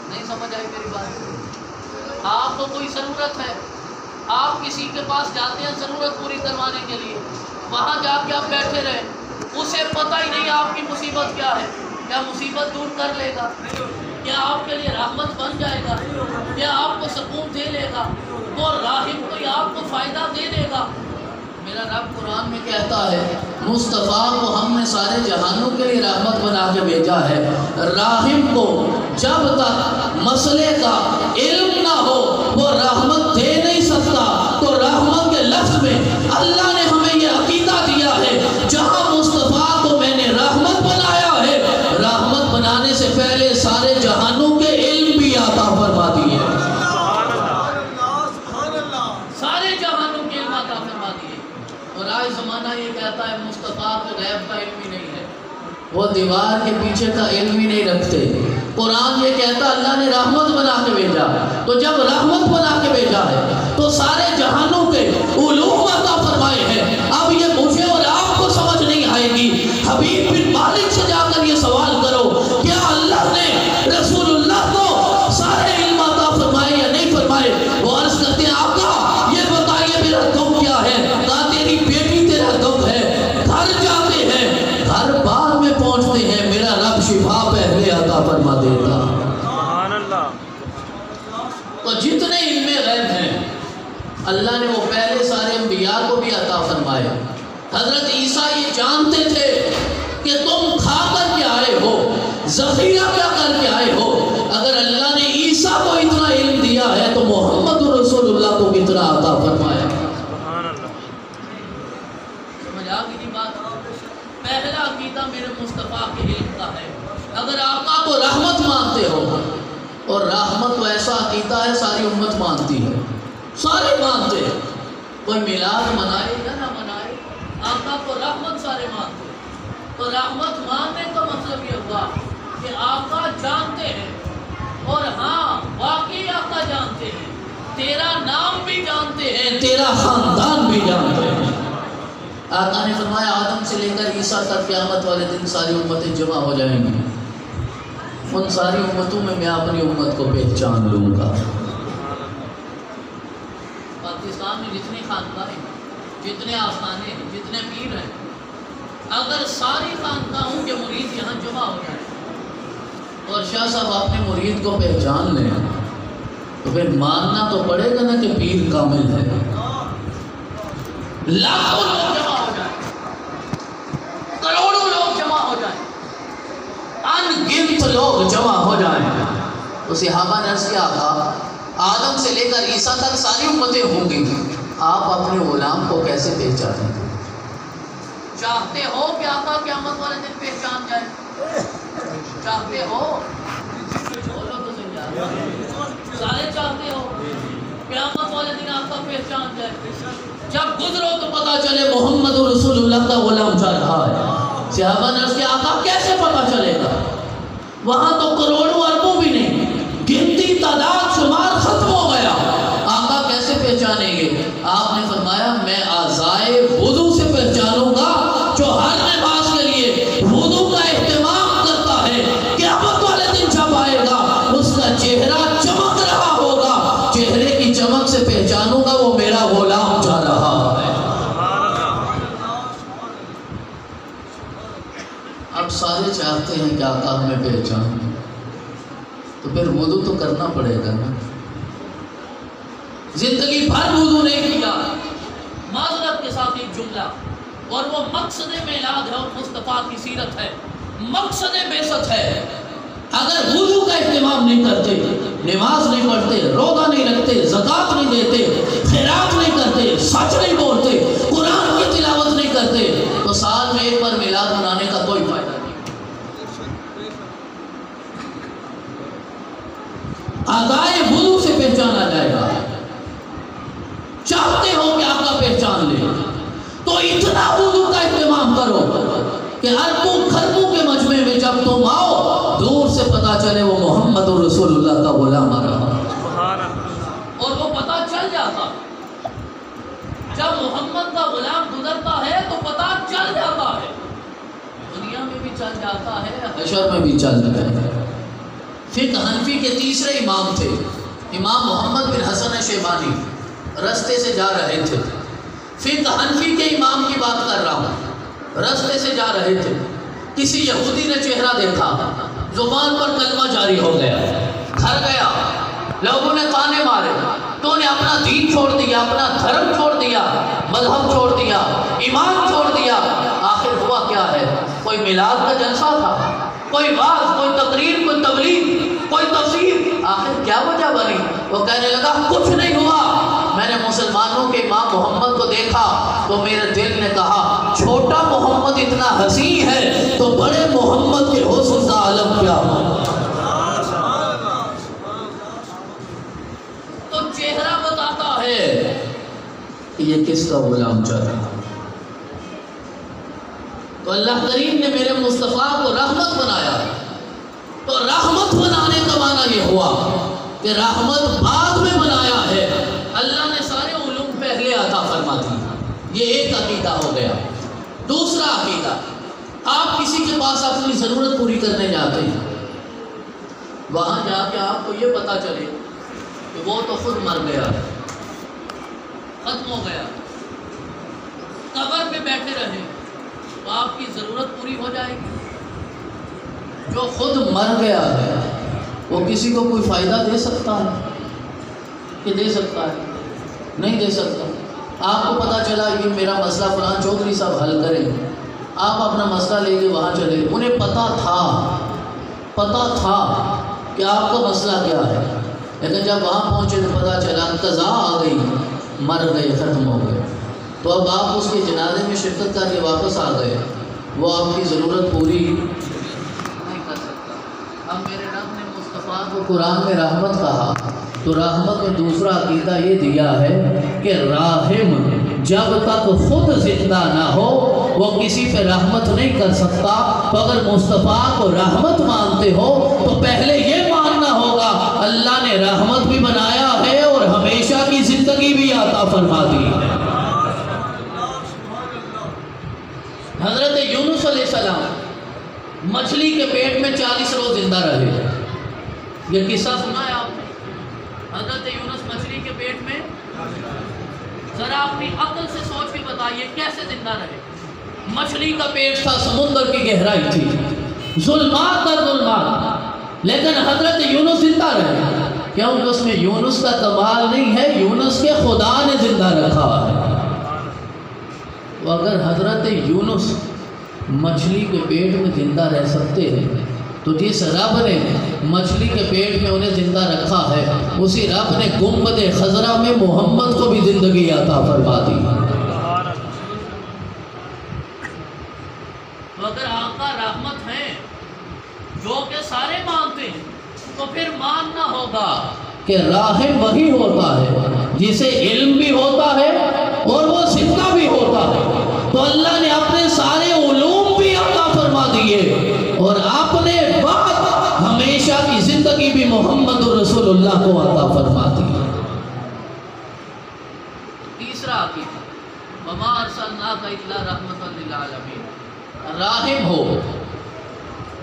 نہیں سمجھ آئی میری بات؟ آپ کو کوئی ضرورت ہے, آپ کسی کے پاس جاتے ہیں ضرورت پوری کروانے کے لیے, وہاں جا کے آپ بیٹھے رہے, اسے پتہ ہی نہیں آپ کی مصیبت کیا ہے. کیا مصیبت دور کر لے گا؟ کیا آپ کے لیے رحمت بن جائے گا؟ کیا آپ کو سکون دے لے گا؟ وہ راحم کوئی آپ کو فائدہ دے دے گا؟ میرا رب قرآن میں کہتا ہے مصطفیٰ کو ہم نے سارے جہانوں کے لیے رحمت بنا کے بھیجا ہے. راحم کو جب تک مسئلے کا علم نہ ہو وہ رحمت دے نہیں سکتا. تو رحمت کے لفظ میں اللہ نے ہمیں یہ عقیدہ دیا ہے, جہاں مصطفیٰ کو میں نے رحمت بنایا ہے, رحمت بنانے سے پہلے سارے جہانوں کے علم بھی عطا فرما دیے, سارے جہانوں کے علم عطا فرما دیے. اور آج زمانہ یہ کہتا ہے مصطفیٰ کو غیب کا علم ہی نہیں ہے, وہ دیوار کے پیچھے کا علم ہی نہیں رکھتے. قرآن یہ کہتا اللہ نے رحمت بنا کے بھیجا, تو جب رحمت بنا کے بھیجا ہے تو سارے جہانوں کے علوم عطا فرمائے ہیں. اب یہ مجھے اور آپ کو سمجھ نہیں آئے گی. حبیب بن مالک سے جا کر یہ سوال کرو, کیا اللہ نے رسول اللہ کو سارے علم عطا فرمائے یا نہیں فرمائے؟ وہ عرض کرتے ہیں آقا یہ بتائیے میرا غم کیا ہے؟ کہا تیری بیٹی تیرا غم ہے. گھر جاتے ہیں, گھر بعد میں پہنچتے ہیں, میرا رب شفا پہلے عطا فرما دیتا. سبحان اللہ. تو جتنے علم غیب ہیں اللہ نے وہ پہلے سارے انبیاء کو بھی عطا فرمایا. حضرت عیسیٰ یہ جانتے تھے کہ تم کھا کر کے آئے ہو, ذخیرہ کیا کر کے آئے ہو. اگر اللہ نے عیسیٰ کو اتنا علم دیا ہے تو محمد رسول اللہ کو کتنا عطا فرمایا. سمجھ آ گئی بات؟ پہلا عقیدہ میرے مصطفیٰ کے علم کا ہے. اگر آقا کو رحمت مانتے ہو, اور رحمت تو ایسا عقیدہ ہے ساری امت مانتی ہے, سارے مانتے ہیں, کوئی میلاد منائے یا نہ منائے آقا کو رحمت سارے مانتے ہیں. تو رحمت ماننے کا مطلب یہ ہوا کہ آقا جانتے ہیں, اور ہاں واقعی آقا جانتے ہیں, تیرا نام بھی جانتے ہیں, تیرا خاندان بھی جانتے ہیں. آقا نے فرمایا آدم سے لے کر عیسیٰ تک قیامت والے دن ساری امتیں جمع ہو جائیں گی, ان ساری امتوں میں اپنی امت کو پہچان لوں گا. پاکستان میں جتنی خانقاہیں, جتنے آستانے ہیں, جتنے پیر ہیں, اگر ساری خانقاہوں کے مرید یہاں جمع ہو جائیں اور شاہ صاحب اپنے مرید کو پہچان لیں, تو پھر ماننا تو پڑے گا نا کہ پیر کامل ہے. لاکھوں لوگ جمع ہو جائیں, کروڑوں لوگ جمع ہو جائیں, ان گنت لوگ جمع ہو جائیں, تو صحابہ نے عرض کیا آقا آدم سے لے کر عیسیٰ تک ساری امتیں ہوں گی, آپ اپنے غلام کو کیسے پہچانیں گے؟ چاہتے ہو کہ آقا قیامت والے دن پہچان جائے؟ چاہتے ہو؟ بولو تو صحیح یار, سارے چاہتے ہو قیامت والے دن آقا پہچان جائے. جب گزرو تو پتہ چلے محمد رسول اللہ کا غلام چل رہا ہے. صحابہ نے اس کے آقا کیسے پتہ چلے گا؟ وہاں تو کروڑوں اربوں بھی نہیں, گنتی تعداد شمار ختم ہو گیا, آقا کیسے پہچانیں گے؟ آپ نے فرمایا میں اعضائے وضو سے پہچانوں گا. جو ہر نماز کے لیے وضو کا اہتمام کرتا ہے, قیامت والے دن جب آئے گا اس کا چہرہ چمک رہا ہوگا, چہرے کی چمک سے پہچانوں گا وہ میرا غلام جا رہا ہے. اب سارے چاہتے ہیں کہ آقا ہمیں پہچان, تو پھر وضو تو کرنا پڑے گا نا. زندگی بھر وضو نہیں کیا, معذرت کے ساتھ ایک جملہ, اور وہ مقصد میلاد ہے اور مصطفیٰ کی سیرت ہے, مقصد بعثت ہے. اگر وضو کا اہتمام نہیں کرتے, نماز نہیں پڑھتے, روزہ نہیں رکھتے, زکوٰۃ نہیں دیتے, خیرات نہیں کرتے, سچ نہیں بولتے, قرآن کی تلاوت نہیں کرتے, تو اتنا وضو کا اہتمام کرو کہ اربوں خربوں کے مجمع میں جب تم آؤ دور سے پتا چلے وہ محمد رسول اللہ کا غلام آ رہا، اور وہ پتا چل جاتا جب محمد کا غلام گزرتا ہے تو پتا چل جاتا ہے، دنیا میں بھی چل جاتا ہے، حشر میں بھی چل جاتا ہے۔ فقہ حنفی کے تیسرے امام تھے امام محمد بن حسن شیبانی، رستے سے جا رہے تھے، فقہ حنفی کے امام کی بات کر رہا ہوں، رستے سے جا رہے تھے، کسی یہودی نے چہرہ دیکھا، زبان پر کلمہ جاری ہو گیا، گھر گیا، لوگوں نے تانے مارے، تو نے اپنا دین چھوڑ دیا، اپنا دھرم چھوڑ دیا، مذہب چھوڑ دیا، ایمان چھوڑ دیا۔ آخر ہوا کیا ہے؟ کوئی میلاد کا جلسہ تھا، کوئی واعظ، کوئی تقریر، کوئی تبلیغ، کوئی تفسیر، آخر کیا وجہ بنی؟ وہ کہنے لگا کچھ نہیں ہوا، میں نے مسلمانوں کے امام محمد کو دیکھا تو میرے دل نے کہا چھوٹا محمد اتنا حسین ہے تو بڑے محمد کے حسن کا عالم کیا ہو۔ تو چہرہ بتاتا ہے کہ یہ کس کا غلام چل رہا ہے۔ تو اللہ کریم نے میرے مصطفیٰ کو رحمت بنایا، تو رحمت بنانے کا معنی یہ ہوا کہ رحمت بعد میں بنایا ہے، اللہ نے سارے علوم پہلے عطا فرما دی، یہ ایک عقیدہ ہو گیا۔ دوسرا عقیدہ، آپ کسی کے پاس اپنی ضرورت پوری کرنے جاتے ہیں، وہاں جا کے آپ کو یہ پتا چلے کہ وہ تو خود مر گیا، ختم ہو گیا، قبر پہ بیٹھے رہے، تو آپ کی ضرورت پوری ہو جائے گی؟ جو خود مر گیا ہے وہ کسی کو کوئی فائدہ دے سکتا ہے کہ دے سکتا ہے؟ نہیں دے سکتا۔ آپ کو پتہ چلا کہ میرا مسئلہ فلاں چودھری صاحب حل کریں، آپ اپنا مسئلہ لے کے وہاں چلے، انہیں پتہ تھا کہ آپ کا مسئلہ کیا ہے، لیکن جب وہاں پہنچے تو پتہ چلا قضا آ گئی، مر گئے، ختم ہو گئے، تو اب آپ اس کے جنازے میں شرکت کر کے واپس آ گئے، وہ آپ کی ضرورت پوری نہیں کر سکتا۔ اب میرے رب نے مصطفیٰ کو قرآن میں رحمت کہا، تو رحمت میں دوسرا عقیدہ یہ دیا ہے کہ راحم جب تک خود زندہ نہ ہو وہ کسی پہ رحمت نہیں کر سکتا۔ تو اگر مصطفیٰ کو رحمت مانتے ہو تو پہلے یہ ماننا ہوگا اللہ نے رحمت بھی بنایا ہے اور ہمیشہ کی زندگی بھی عطا فرما دی ہے۔ حضرت یونس علیہ السلام مچھلی کے پیٹ میں 40 روز زندہ رہے، یہ قصہ سنا ہے آپ نے؟ حضرت یونس مچھلی کے پیٹ میں، ذرا اپنی عقل سے سوچ کے بتائیے کیسے زندہ رہے؟ مچھلی کا پیٹ تھا، سمندر کی گہرائی تھی، ظلمات در ظلمات، لیکن حضرت یونس زندہ رہے، کیونکہ اس میں یونس کا کمال نہیں ہے، یونس کے خدا نے زندہ رکھا ہے۔ تو اگر حضرت یونس مچھلی کے پیٹ میں زندہ رہ سکتے ہیں تو جس رب نے مچھلی کے پیٹ میں انہیں زندہ رکھا ہے اسی رب نے گنبد خضرا میں محمد کو بھی زندگی عطا فرما دی۔ تو اگر آقا رحمت ہیں جو کہ سارے مانتے ہیں تو پھر ماننا ہوگا کہ راحم وہی ہوتا ہے جسے علم بھی ہوتا ہے اور وہ زندہ بھی ہوتا ہے۔ تو اللہ نے اپنے سارے علوم بھی عطا فرما دیے اور اپنے بعد ہمیشہ کی زندگی بھی محمد رسول اللہ کو عطا فرما دی۔ تیسرا عقیدہ، وما ارسلناک الا رحمۃ للعالمین، راحم ہو۔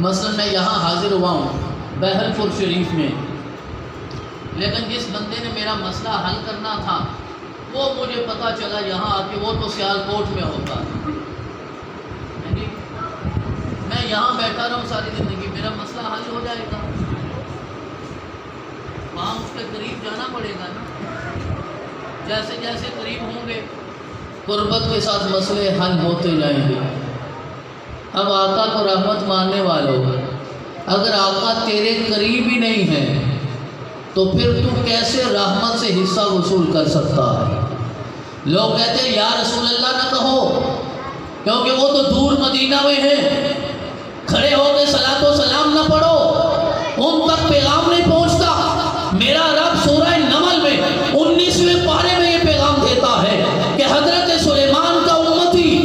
مثلا میں یہاں حاضر ہوا ہوں بہل پور شریف میں، لیکن جس بندے نے میرا مسئلہ حل کرنا تھا وہ مجھے پتا چلا یہاں آ کے وہ تو سیالکوٹ میں ہوتا ہے، میں یہاں بیٹھا رہا ہوں ساری زندگی، میرا مسئلہ حل ہو جائے گا؟ وہاں اس کے قریب جانا پڑے گا نا، جیسے جیسے قریب ہوں گے قربت کے ساتھ مسئلے حل ہوتے جائیں گے۔ اب آقا کو رحمت ماننے والوں، اگر آقا تیرے قریب ہی نہیں ہے تو پھر تو کیسے رحمت سے حصہ وصول کر سکتا ہے؟ لوگ کہتے ہیں یا رسول اللہ نہ کہو کیونکہ وہ تو دور مدینہ میں ہیں، کھڑے ہو کے صلاۃ و سلام نہ پڑھو، ان تک پیغام نہیں پہنچتا۔ میرا رب سورہ نمل میں 19ویں پارے میں یہ پیغام دیتا ہے کہ حضرت سلیمان کا امتی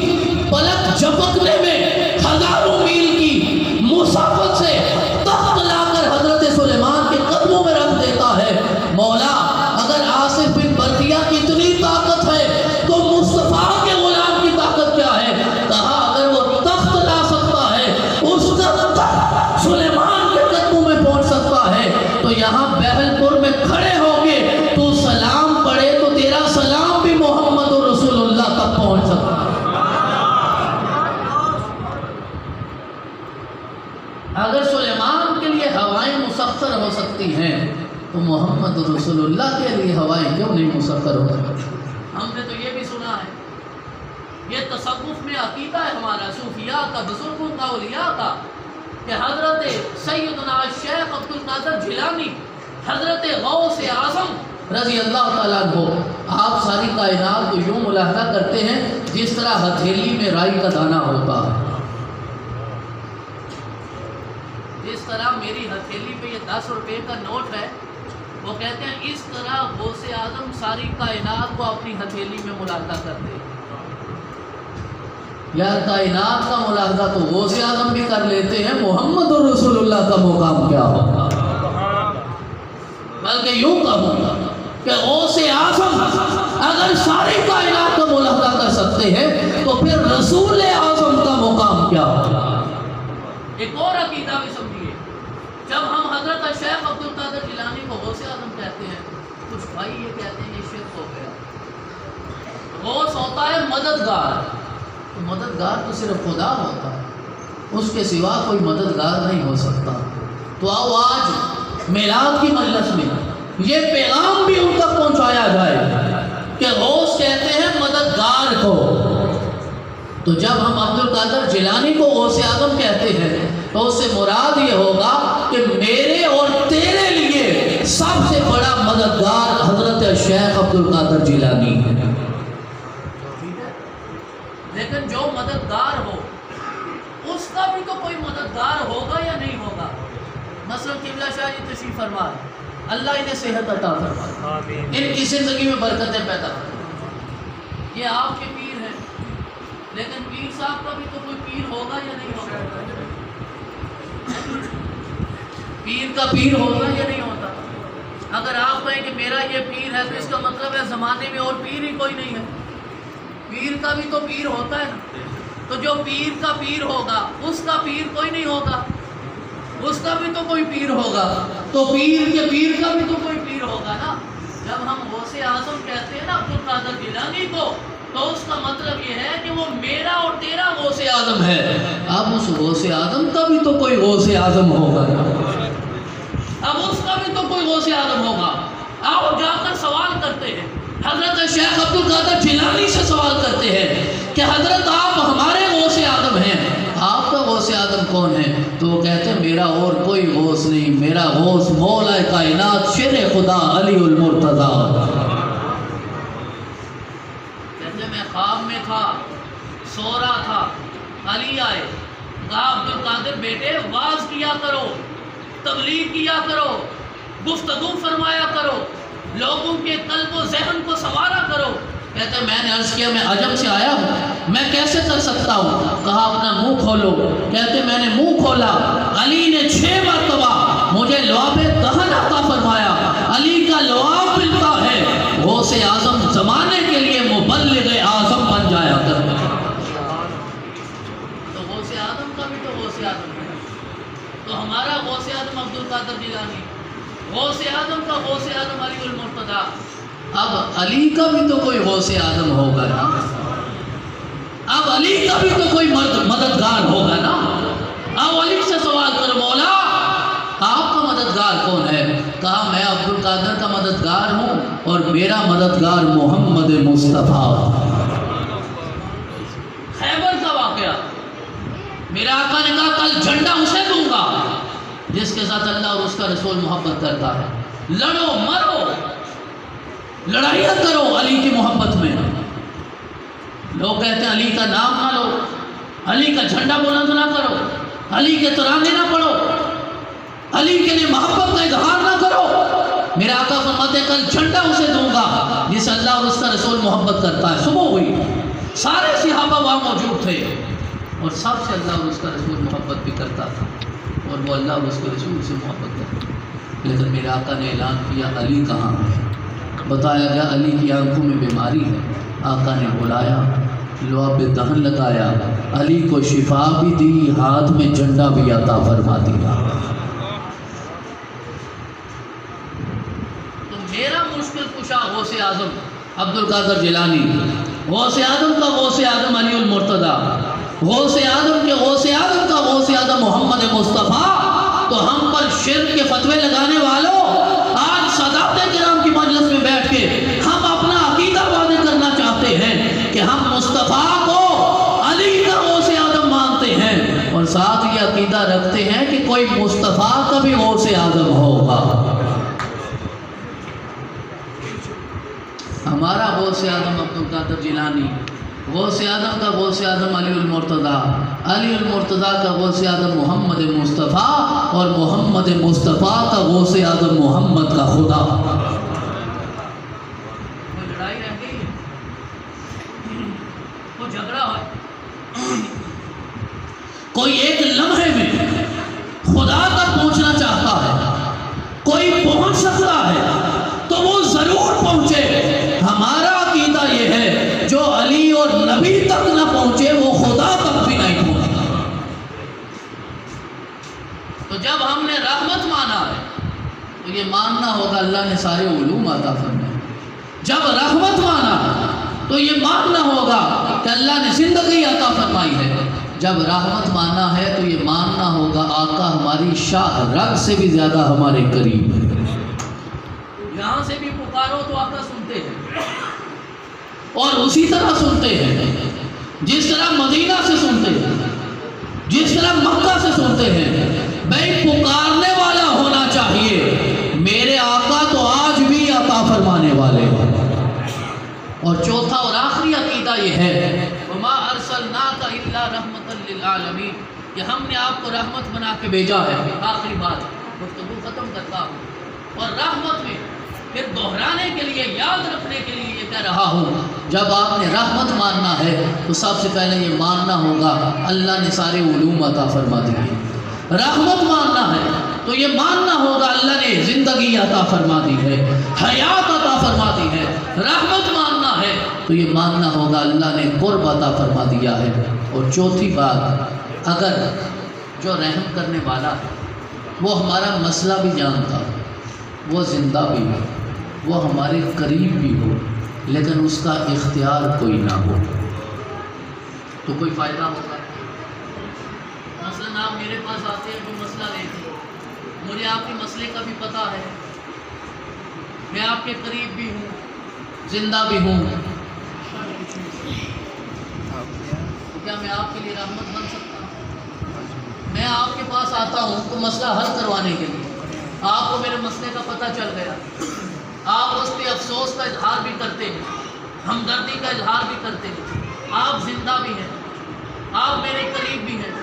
کرتی ہیں تو محمد رسول اللہ کے لیے ہوائیں کیوں نہیں مسخر ہو؟ ہم نے تو یہ بھی سنا ہے، یہ تصوف میں عقیدہ ہے ہمارا، صوفیاء کا، بزرگوں کا، اولیاء کا، کہ حضرت سیدنا شیخ عبد القادر جیلانی، حضرت غوث اعظم رضی اللہ تعالیٰ عنہ، آپ ساری کائنات کو یوں ملاحظہ کرتے ہیں جس طرح ہتھیلی میں رائی کا دانہ ہوتا ہے۔ جس طرح میری ہتھیلی پہ یہ 10 روپے کا نوٹ ہے، وہ کہتے ہیں اس طرح غوث اعظم ساری کائنات کو اپنی ہتھیلی میں ملاحظہ کرتے ہیں۔ یار کائنات کا ملاحظہ تو غوث اعظم بھی کر لیتے ہیں، محمد رسول اللہ کا مقام کیا ہوگا؟ بلکہ یوں کہوں گا کہ غوث اعظم اگر ساری کائنات کا ملاحظہ کر سکتے ہیں تو پھر رسول اعظم کا مقام کیا ہوگا؟ ایک اور عقیدہ بھی سمجھیے، جب ہم حضرت شیخ عبد القادر جیلانی کو غوث اعظم کہتے ہیں، کچھ بھائی یہ کہتے ہیں یہ شرک ہو گیا۔ غوث ہوتا ہے مددگار، تو مددگار تو صرف خدا ہوتا ہے، اس کے سوا کوئی مددگار نہیں ہو سکتا۔ تو آؤ آج میلاد کی مجلس میں یہ پیغام بھی ان تک پہنچایا جائے کہ غوث کہتے ہیں مددگار کو۔ تو جب ہم عبد القادر جیلانی کو غوث اعظم کہتے ہیں تو اس سے مراد یہ ہوگا کہ میرے اور تیرے لیے سب سے بڑا مددگار حضرت شیخ عبد القادر جیلانی ہے۔ لیکن جو مددگار ہو اس کا بھی تو کوئی مددگار ہوگا یا نہیں ہوگا؟ مثلا قبلہ شاہ جی تشریف فرما، اللہ انہیں صحت عطا فرمائے، ان کی زندگی میں برکتیں پیدا فرمائے، یہ آپ کے پیر ہیں، لیکن پیر صاحب کا بھی تو کوئی پیر ہوگا یا نہیں ہوگا؟ پیر کا پیر ہوگا یا نہیں ہوتا؟ اگر آپ کہیں کہ میرا یہ پیر ہے تو اس کا مطلب ہے زمانے میں اور پیر ہی کوئی نہیں ہے۔ پیر کا بھی تو پیر ہوتا ہے نا، تو جو پیر کا پیر ہوگا اس کا پیر کوئی نہیں ہوگا، اس کا بھی تو کوئی پیر ہوگا، تو پیر کے پیر کا بھی تو کوئی پیر ہوگا نا۔ جب ہم غوث اعظم کہتے ہیں نا عبد القادر جیلانی کو، تو اس کا مطلب یہ ہے کہ وہ میرا اور تیرا غوث اعظم ہے۔ اب اس غوث اعظم کا بھی تو کوئی غوث اعظم ہوگا، اب اس کا بھی تو کوئی غوث اعظم ہوگا۔ آپ جا کر سوال کرتے ہیں، حضرت شیخ عبد القادر جیلانی سے سوال کرتے ہیں کہ حضرت آپ ہمارے غوث اعظم ہیں، آپ کا غوث اعظم کون ہے؟ تو وہ کہتے ہیں میرا اور کوئی غوث نہیں، میرا غوث مولا کائنات شیر خدا علی المرتضیٰ۔ کہتے میں خواب میں تھا، سو رہا تھا، علی آئے، کہا عبد القادر بیٹے واز کیا کرو، تبلیغ کیا کرو، گفتگو فرمایا کرو، لوگوں کے قلب و ذہن کو سنوارا کرو۔ کہتے ہیں میں نے عرض کیا میں عجم سے آیا ہوں، میں کیسے کر سکتا ہوں؟ کہا اپنا منہ کھولو۔ کہتے میں نے منہ کھولا، علی نے 6 مرتبہ مجھے لعاب دہن عطا فرمایا۔ علی کا لعاب ملتا ہے، غوث اعظم زمانے کے لیے مبلغ اعظم بن جایا کرتا ہے۔ تو غوث اعظم کا بھی تو غوث اعظم ہے، تو ہمارا غوث اعظم عبد القادر جیلانی، غوث اعظم کا غوث اعظم علی المرتضیٰ۔ اب علی کا بھی تو کوئی غوث اعظم ہوگا نا، اب علی کا بھی تو کوئی مددگار ہوگا نا۔ اب علی سے سوال کر مولا آپ کا مددگار کون ہے؟ کہا میں عبد القادر کا مددگار ہوں اور میرا مددگار محمد مصطفیٰ۔ خیبر کا واقعہ، میرا آقا نے کہا کل جھنڈا اسے دوں گا جس کے ساتھ اللہ اور اس کا رسول محبت کرتا ہے، لڑو مرو لڑائیاں کرو علی کی محبت میں۔ لوگ کہتے ہیں علی کا نام نہ لو، علی کا جھنڈا بلند نہ کرو، علی کے ترانے نہ پڑھو، علی کے لیے محبت کا اظہار نہ کرو۔ میرا آقا فرماتے ہیں کل جھنڈا اسے دوں گا جس اللہ اور اس کا رسول محبت کرتا ہے۔ صبح ہوئی، سارے صحابہ وہاں موجود تھے اور سب سے اللہ اور اس کا رسول محبت بھی کرتا تھا اور وہ اللہ اور اس کے رسول سے محبت کرتا، لیکن میرے آقا نے اعلان کیا علی کہاں ہے؟ بتایا گیا علی کی آنکھوں میں بیماری ہے۔ آقا نے بلایا، لعاب دہن لگایا، علی کو شفا بھی دی، ہاتھ میں جھنڈا بھی عطا فرما دیا۔ تو میرا مشکل کشا غوث اعظم عبد القادر جیلانی، غوث اعظم کا غوث اعظم علی المرتضیٰ، غوث اعظم کے غوث اعظم کا غوث اعظم محمد مصطفیٰ، تو ہم پر شرک کے فتوے لگانے والوں، آج سادات کرام کی مجلس میں بیٹھ کے ہم اپنا عقیدہ واضح کرنا چاہتے ہیں کہ ہم مصطفیٰ کو علی کا غوث اعظم مانتے ہیں، اور ساتھ یہ عقیدہ رکھتے ہیں کہ کوئی مصطفیٰ کا بھی غوث اعظم ہوگا۔ ہمارا غوث اعظم عبدالقادر جیلانی، غوث اعظم کا غوث اعظم علی المرتضیٰ، علی المرتضیٰ کا غوث اعظم محمد مصطفیٰ، اور محمد مصطفیٰ کا غوث اعظم محمد کا خدا۔ کوئی لڑائی رہ گئی، کوئی جھگڑا ہے، کوئی ایک لمحے میں خدا تک پہنچنا چاہتا ہے، کوئی پہنچ سکتا ہے تو وہ ضرور پہنچے۔ ہمارا عقیدہ یہ ہے جو علی اور نبی تک نہ پہنچے وہ خدا تک بھی نہیں پہنچتا۔ تو جب ہم نے رحمت مانا ہے تو یہ ماننا ہوگا اللہ نے سارے علوم عطا فرمائے۔ جب رحمت مانا تو یہ ماننا ہوگا کہ اللہ نے زندگی عطا فرمائی ہے۔ جب رحمت مانا ہے تو یہ ماننا ہوگا آقا ہماری شاہ رگ سے بھی زیادہ ہمارے قریب ہے۔ یہاں سے بھی پکارو تو آقا سنتے ہیں، اور اسی طرح سنتے ہیں جس طرح مدینہ سے سنتے ہیں، جس طرح مکہ سے سنتے ہیں۔ بھائی پکارنے والا ہونا چاہیے، میرے آقا تو آج بھی عطا فرمانے والے ہیں۔ اور چوتھا اور آخری عقیدہ یہ ہے وَمَا أَرْسَلْنَاكَ إِلَّا رَحْمَةً لِلْعَالَمِينَ، کہ ہم نے آپ کو رحمت بنا کے بھیجا ہے۔ آخری بات گفتگو ختم کرتا ہوں، اور رحمت میں پھر دہرانے کے لیے، یاد رکھنے کے لیے یہ کہہ رہا ہوں، جب آپ نے رحمت ماننا ہے تو سب سے پہلے یہ ماننا ہوگا اللہ نے سارے علوم عطا فرما دیے۔ رحمت ماننا ہے تو یہ ماننا ہوگا اللہ نے زندگی عطا فرما دی ہے، حیات عطا فرما دی ہے۔ رحمت ماننا ہے تو یہ ماننا ہوگا اللہ نے قرب عطا فرما دیا ہے۔ اور چوتھی بات، اگر جو رحم کرنے والا ہے وہ ہمارا مسئلہ بھی جانتا ہو، وہ زندہ بھی ہو، وہ ہمارے قریب بھی ہو، لیکن اس کا اختیار کوئی نہ ہو، تو کوئی فائدہ ہوگا؟ مثلاً آپ میرے پاس آتے ہیں کوئی مسئلہ لے کے، مجھے آپ کے مسئلے کا بھی پتہ ہے، میں آپ کے قریب بھی ہوں، زندہ بھی ہوں، تو کیا میں آپ کے لیے رحمت بن سکتا ہوں؟ میں آپ کے پاس آتا ہوں تو مسئلہ حل کروانے کے لیے، آپ کو میرے مسئلے کا پتہ چل گیا، آپ اس پہ افسوس کا اظہار بھی کرتے ہیں، ہمدردی کا اظہار بھی کرتے ہیں، آپ زندہ بھی ہیں، آپ میرے قریب بھی ہیں،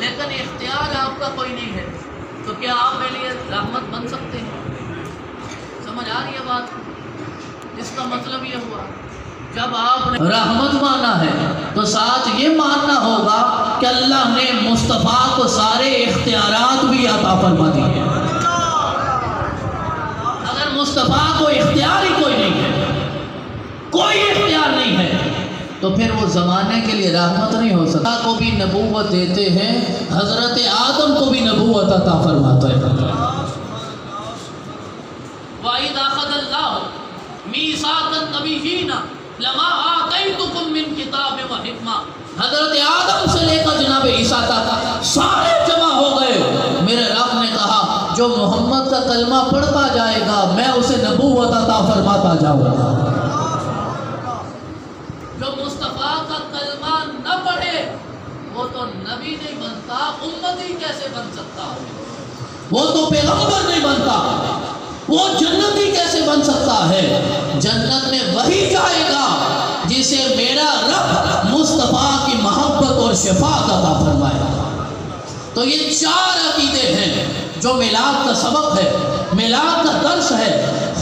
لیکن اختیار آپ کا کوئی نہیں ہے، تو کیا آپ میرے لیے رحمت بن سکتے ہیں؟ سمجھ آ رہی ہے بات؟ اس کا مطلب یہ ہوا جب آپ نے رحمت مانا ہے تو ساتھ یہ ماننا ہوگا کہ اللہ نے مصطفیٰ کو سارے اختیارات بھی عطا فرما دیے ہیں۔ اگر مصطفیٰ کو اختیار ہی کوئی نہیں ہے، کوئی اختیار نہیں ہے، تو پھر وہ زمانے کے لیے رحمت نہیں ہو سکتا۔ کو بھی نبوت دیتے ہیں، حضرت آدم کو بھی نبوت عطا فرماتا ہے۔ وَإِذْ أَخَذَ اللَّهُ مِيثَاقَ النَّبِيِّينَ لَمَا آتَيْتُكُم مِّن كِتَابٍ وَحِكْمَةٍ، حضرت آدم سے لے کر جناب عیسیٰ تک سارے جمع ہو گئے۔ میرے رب نے کہا جو محمد کا کلمہ پڑھتا جائے گا میں اسے نبوت عطا فرماتا جاؤں گا۔ جو مصطفیٰ کا کلمہ نہ پڑھے وہ تو نبی نہیں بنتا، امتی کیسے بن سکتا ہے؟ وہ تو پیغمبر نہیں بنتا، وہ جنتی کیسے بن سکتا ہے؟ جنت میں وہی جائے گا جسے میرا رب مصطفیٰ کی محبت اور شفاعت عطا فرمائے گا۔ تو یہ چار عقیدے ہیں جو میلاد کا سبق ہے، میلاد کا درس ہے۔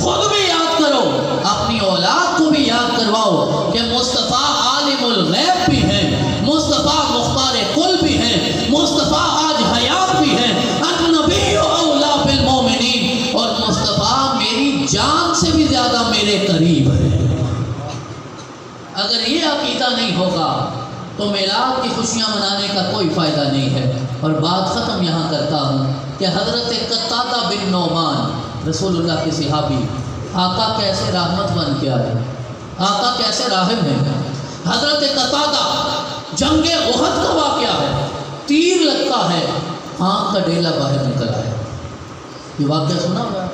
خود بھی یاد کرو، اپنی اولاد کو بھی یاد کرواؤ کہ مصطفیٰ عالم الغیب بھی ہیں، مصطفیٰ مختار کل بھی ہیں، مصطفیٰ آج حیات بھی ہیں، النبی اولا بالمومنین، اور مصطفیٰ میری جان سے بھی زیادہ میرے قریب ہے۔ اگر یہ عقیدہ نہیں ہوگا تو میلاد کی خوشیاں منانے کا کوئی فائدہ نہیں ہے۔ اور بات ختم یہاں کرتا ہوں کہ حضرت قتادہ بن نعمان رسول اللہ کے صحابی، آقا کیسے رحمت بن کے آئے، آقا کیسے راہب ہیں۔ حضرت قتادہ جنگ احد کا واقعہ ہے، تیر لگتا ہے، آنکھ کا ڈیلا باہر نکل آئے، یہ واقعہ سنا ہوگا؟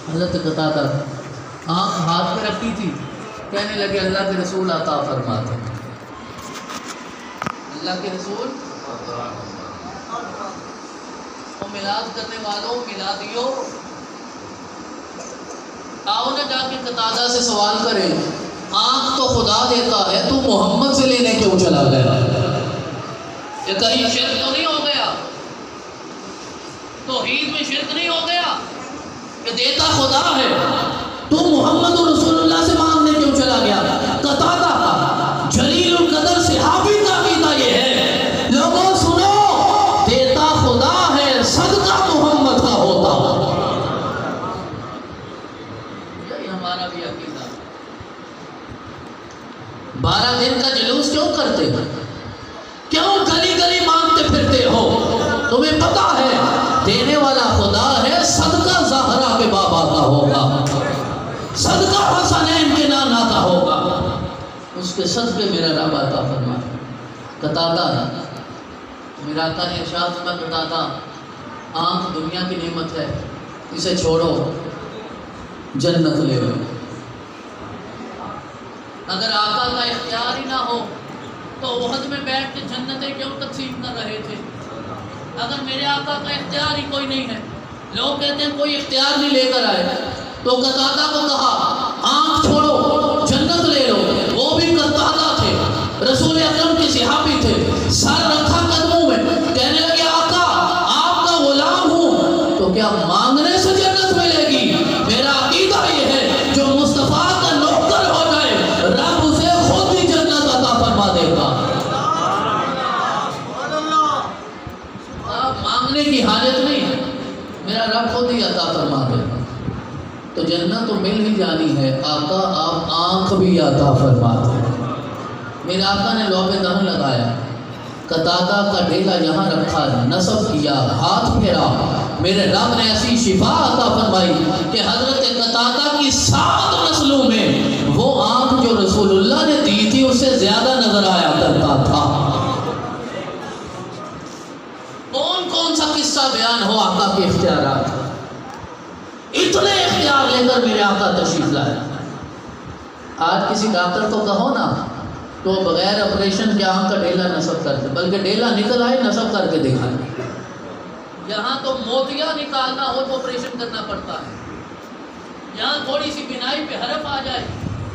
حضرت قتادہ آنکھ ہاتھ پہ رکھی تھی، کہنے لگے اللہ کے رسول عطا فرماتے، اللہ کے رسول اور میلاد کرنے والوں میلادیوں آؤ نہ جا کے قتادہ سے سوال کریں، آنکھ تو خدا دیتا ہے، تو محمد سے لینے کیوں چلا گیا؟ یہ کہیں شرک تو نہیں ہو گیا؟ توحید میں شرک نہیں ہو گیا کہ دیتا خدا ہے تو محمد رسول اللہ سے مانگنے کیوں چلا گیا؟ قتادہ جلیل القدر صحابی کا عقیدہ یہ ہے، لوگوں سنو، دیتا خدا ہے، صدقہ محمد کا ہوتا۔ یہی ہمارا بھی عقیدہ۔ 12 دن کا جلوس کیوں کرتے ہیں؟ کیوں گلی گلی مانگتے پھرتے ہو؟ تمہیں پتا ہے دینے والا خدا ہے، صدقہ زہرا کے بابا کا ہوگا، صدقہ حسنین کے نانا کا ہوگا، اس کے صدقے میرا رب عطا فرمائے۔ قتادہ میرا آقا نے ارشاد فرمایا، قتادہ آنکھ دنیا کی نعمت ہے، اسے چھوڑو، جنت لے لو۔ اگر آقا کا اختیار ہی نہ ہو تو احد میں بیٹھ کے جنتیں کیوں تقسیم کر رہے تھے؟ اگر میرے آقا کا اختیار ہی کوئی نہیں ہے، لوگ کہتے ہیں کوئی اختیار نہیں لے کر آئے، تو قتادہ کو کہا آنکھ چھوڑو، جنت لے لو۔ وہ بھی قتادہ تھے، رسول اکرم کے صحابی تھے، سر رکھا قدموں میں، کہنے لگے آقا آپ کا غلام ہوں، تو کیا مانگنے سے جنت ملے گی؟ میرا عقیدہ یہ ہے جو مصطفیٰ کا نوکر ہو جائے، رب اسے خود ہی جنت عطا فرما دے گا۔ مانگنے کی حاجت نہیں ہے، میرا رب خود ہی عطا فرما دے گا۔ تو جنت تو مل ہی جانی ہے، آقا آپ آنکھ بھی عطا فرما دے۔ میرے آقا نے لوح دہن لگایا، قتادہ کا ڈیلا یہاں رکھا، نصب کیا، ہاتھ پھیرا، میرے رب نے ایسی شفا عطا فرمائی کہ حضرت قتادہ کی 7 نسلوں میں وہ آنکھ جو رسول اللہ نے دی تھی اس سے زیادہ نظر آیا کرتا تھا۔ کون سا قصہ بیان ہو آقا کے اختیارات؟ اتنے اختیار لے کر میرے آقا تشریف لائے۔ آج کسی ڈاکٹر کو کہو نا تو بغیر آپریشن کے آنکھ کا ڈیلا نصب کرتے، بلکہ ڈیلا نکل آئے نصب کر کے دکھائے۔ یہاں تو موتیا نکالنا ہو تو آپریشن کرنا پڑتا ہے، یہاں تھوڑی سی بینائی پہ حرف آ جائے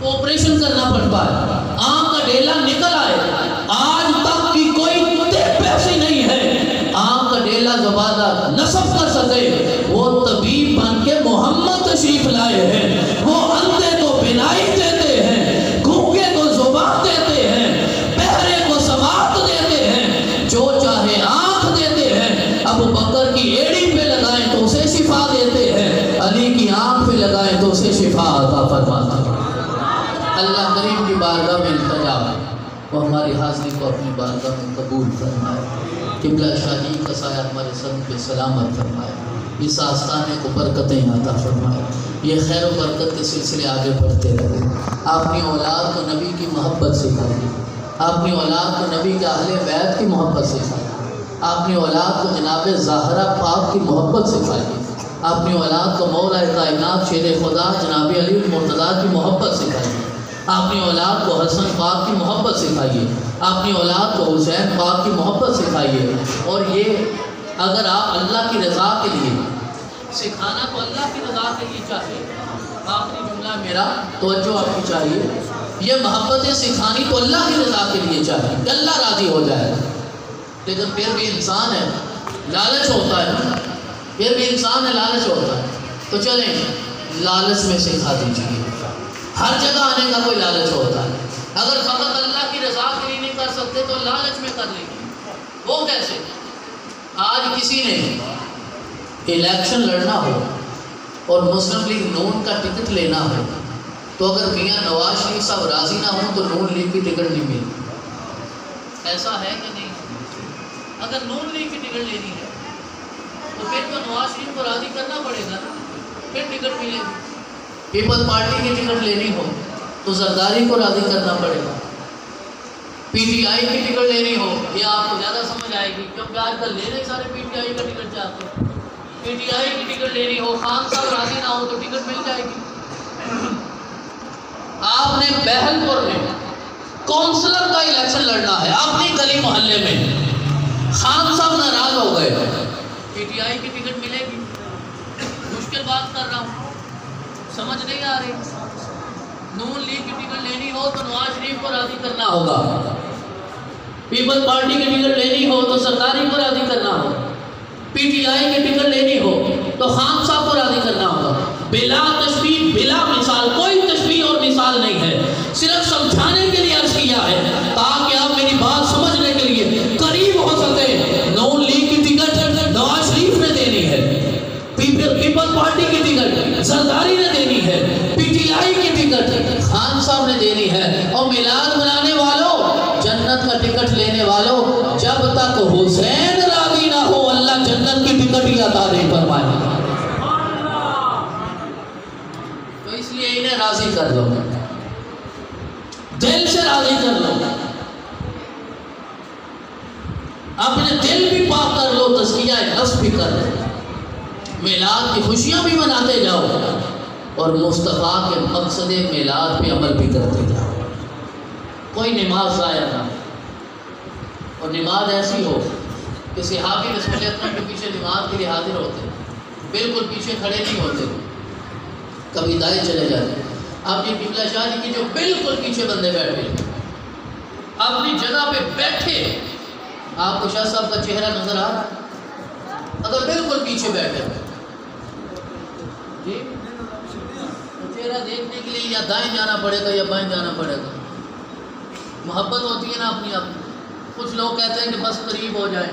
تو آپریشن کرنا پڑتا ہے۔ آنکھ کا ڈیلا نکل آئے، آج تک کی کوئی پیسے نہیں ہے آنکھ کا ڈیلا زبادہ نصب کر سکے۔ وہ طبیب بن کے محمد تشریف لائے ہیں، وہ اندھے کو بینائی دیتے ہیں، گونگے کو زبان دیتے ہیں، بہرے کو سماعت دیتے ہیں، جو چاہے آنکھ دیتے ہیں۔ ابو بکر کی ایڑی پہ لگائیں تو اسے شفا دیتے ہیں، علی کی آنکھ پہ لگائیں تو اسے شفا عطا فرماتے ہیں۔ اللہ کریم کی بارگاہ میں التجا ہے وہ ہماری حاضری کو اپنی بارگاہ میں قبول فرمائے، قبلہ شاہی کا سایہ ہمارے سب پہ سلامت فرمائے، اس آستانے کو برکتیں عطا فرمائے، یہ خیر و برکت کے سلسلے آگے بڑھتے رہے۔ اپنی اولاد کو نبی کی محبت سکھائیے، اپنی اولاد کو نبی کے اہل بیت کی محبت سکھائیے، اپنی اولاد کو جناب زہرا پاک کی محبت سکھائیے، اپنی اولاد کو مولا کائنات شیر خدا جناب علی مرتضیٰ کی محبت سکھائیے، اپنی اولاد کو حسن پاک کی محبت سکھائیے، اپنی اولاد کو حسین پاک کی محبت سکھائیے۔ اور یہ اگر آپ اللہ کی رضا کے لیے سکھانا تو اللہ کی رضا کے لیے چاہیے۔ آخری جملہ میرا توجہ آپ کی چاہیے، یہ محبتیں سکھانی تو اللہ کی رضا کے لیے چاہیے کہ اللہ راضی ہو جائے، لیکن پھر بھی انسان ہے، لالچ ہوتا ہے، پھر بھی انسان ہے، لالچ ہوتا ہے، تو چلیں لالچ میں سکھا دیجیے۔ ہر جگہ آنے کا کوئی لالچ ہوتا ہے، اگر فقط اللہ کی رضا کے لیے نہیں کر سکتے تو لالچ میں کر لیں گے۔ وہ کیسے؟ آج کسی نے الیکشن لڑنا ہو اور مسلم لیگ نون کا ٹکٹ لینا ہو تو اگر میاں نواز شریف صاحب راضی نہ ہوں تو نون لیگ کی ٹکٹ نہیں ملتی۔ ایسا ہے کہ نہیں؟ اگر نون لیگ کی ٹکٹ لینی ہے تو پھر تو نواز شریف کو راضی کرنا پڑے گا نا، پھر ٹکٹ ملے گی۔ پیپل پارٹی کی ٹکٹ لینی ہو تو زرداری کو راضی کرنا پڑے گا۔ پی ٹی آئی کی ٹکٹ لینی ہو، یہ آپ کو زیادہ سمجھ آئے گی کیونکہ آج کل لے رہے سارے پی ٹی آئی کا ٹکٹ چاہتے ہیں۔ پی ٹی آئی کی ٹکٹ لینی ہو، خان صاحب راضی نہ ہو تو ٹکٹ مل جائے گی۔ آپ نے بہل پور میں کونسلر کا الیکشن لڑنا ہے اپنی گلی محلے میں، خان صاحب ناراض ہو گئے، پی ٹی آئی کی ٹکٹ ملے گی؟ مشکل بات کر رہا ہوں، سمجھ نہیں آ رہی؟ نون لیگ کی ٹکٹ لینی ہو تو نواز شریف کو راضی کرنا ہوگا، پیپل پارٹی کی ٹکٹ لینی ہو تو سرکاری کو راضی کرنا ہوگا، پی ٹی آئی کی ٹکٹ لینی ہو تو خان صاحب کو راضی کرنا ہوگا۔ بلا تشبیہ بلا مثال، کوئی تشبیہ اور مثال نہیں ہے، صرف سمجھانے کے لیے عرض کیا ہے تاکہ آپ میری بات سمجھنے کے لیے قریب ہو سکے۔ نون لیگ کی ٹکٹ نواز شریف نے دینی ہے، پیپل پارٹی کی ٹکٹ زرداری نے دینی ہے، پی ٹی آئی کی ٹکٹ خان صاحب نے دینی ہے۔ اور میلاد منانے والوں، جنت کا ٹکٹ لینے والوں، جب تک حسین راضی نہ ہو اللہ جنت کی ٹکٹ ہی عطا نہیں فرمائے گا۔ تو اس لیے انہیں راضی کر لو، دل سے راضی کر لو، اپنے دل بھی پاک کر لو، تزکیہ نفس بھی کر لو، میلاد کی خوشیاں بھی مناتے جاؤ اور مصطفیٰ کے مقصد میلاد پہ عمل بھی کرتے جاؤ۔ کوئی نماز ضائع نہ ہو، اور نماز ایسی ہو کہ صحابی رسول اکرم کے پیچھے نماز کے لیے حاضر ہوتے، بالکل پیچھے کھڑے نہیں ہوتے، کبھی دائیں چلے جاتے۔ آپ یہ قبلہ شاہ جی کی جو بالکل پیچھے بندے بیٹھے، اپنی جگہ پہ بیٹھے، آپ کو شاہ صاحب کا چہرہ نظر آ رہا ہے؟ اگر بالکل پیچھے بیٹھے جی، چہرہ دیکھنے کے لیے یا دائیں جانا پڑے گا یا بائیں جانا پڑے گا۔ محبت ہوتی ہے نا اپنی اپنی، کچھ لوگ کہتے ہیں کہ بس قریب ہو جائیں،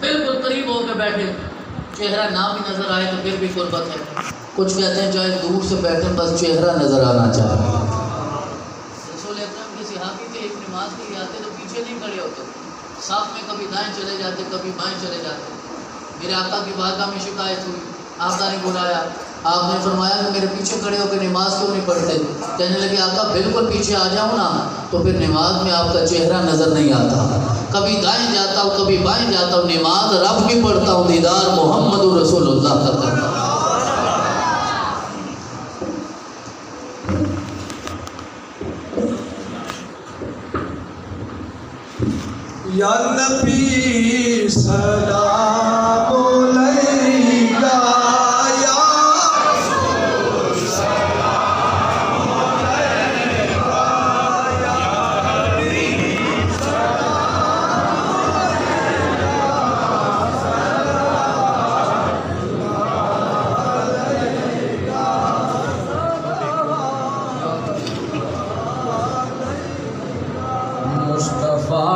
بالکل قریب ہو کے بیٹھے، چہرہ نہ بھی نظر آئے تو پھر بھی قربت ہے۔ کچھ کہتے ہیں چاہے دور سے بیٹھیں بس چہرہ نظر آنا چاہیے۔ رسول اکرم کے صحابی تھے، ایک نماز کے لیے آتے تو پیچھے نہیں کھڑے ہوتے، صف میں کبھی دائیں چلے جاتے کبھی بائیں چلے جاتے۔ میرے آقا کی بارگاہ میں شکایت ہوئی، آقا نے بلایا، آپ نے فرمایا کہ میرے پیچھے کھڑے ہو کے نماز کیوں نہیں پڑھتے؟ کہنے لگے آقا بالکل پیچھے آ جاؤں نا تو پھر نماز میں آپ کا چہرہ نظر نہیں آتا، کبھی دائیں جاتا ہوں کبھی بائیں جاتا ہوں، نماز رب کی پڑھتا ہوں، دیدار محمد رسول اللہ کا کرتا ہوں۔ یا نبی سلام علیکہ، یا رسول سلام علیکہ، یا حبیب سلام علیکہ، مصطفیٰ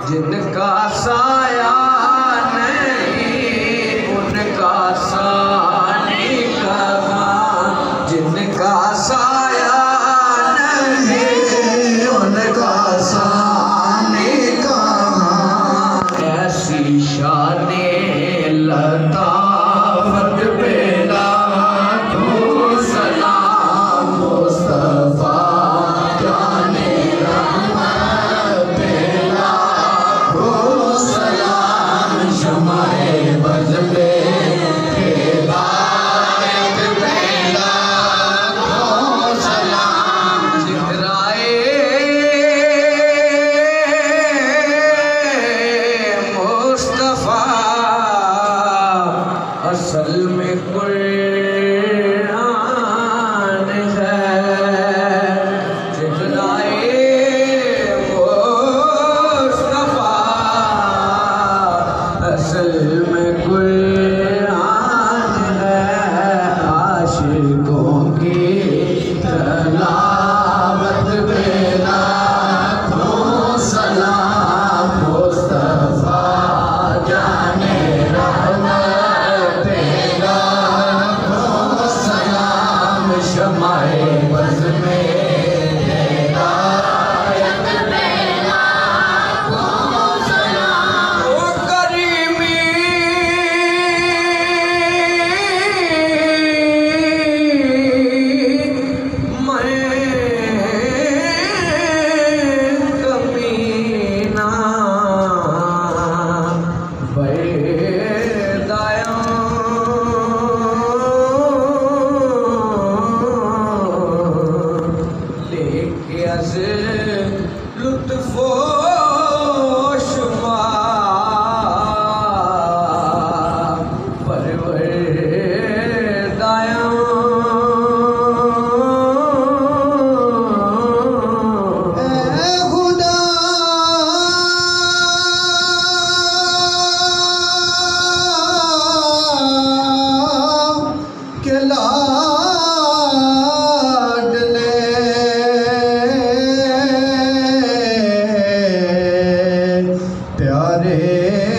جن کا سایہ نہیں ان کا لطف و شما پرور دایاں اے خدا کے لاڈلے پیارے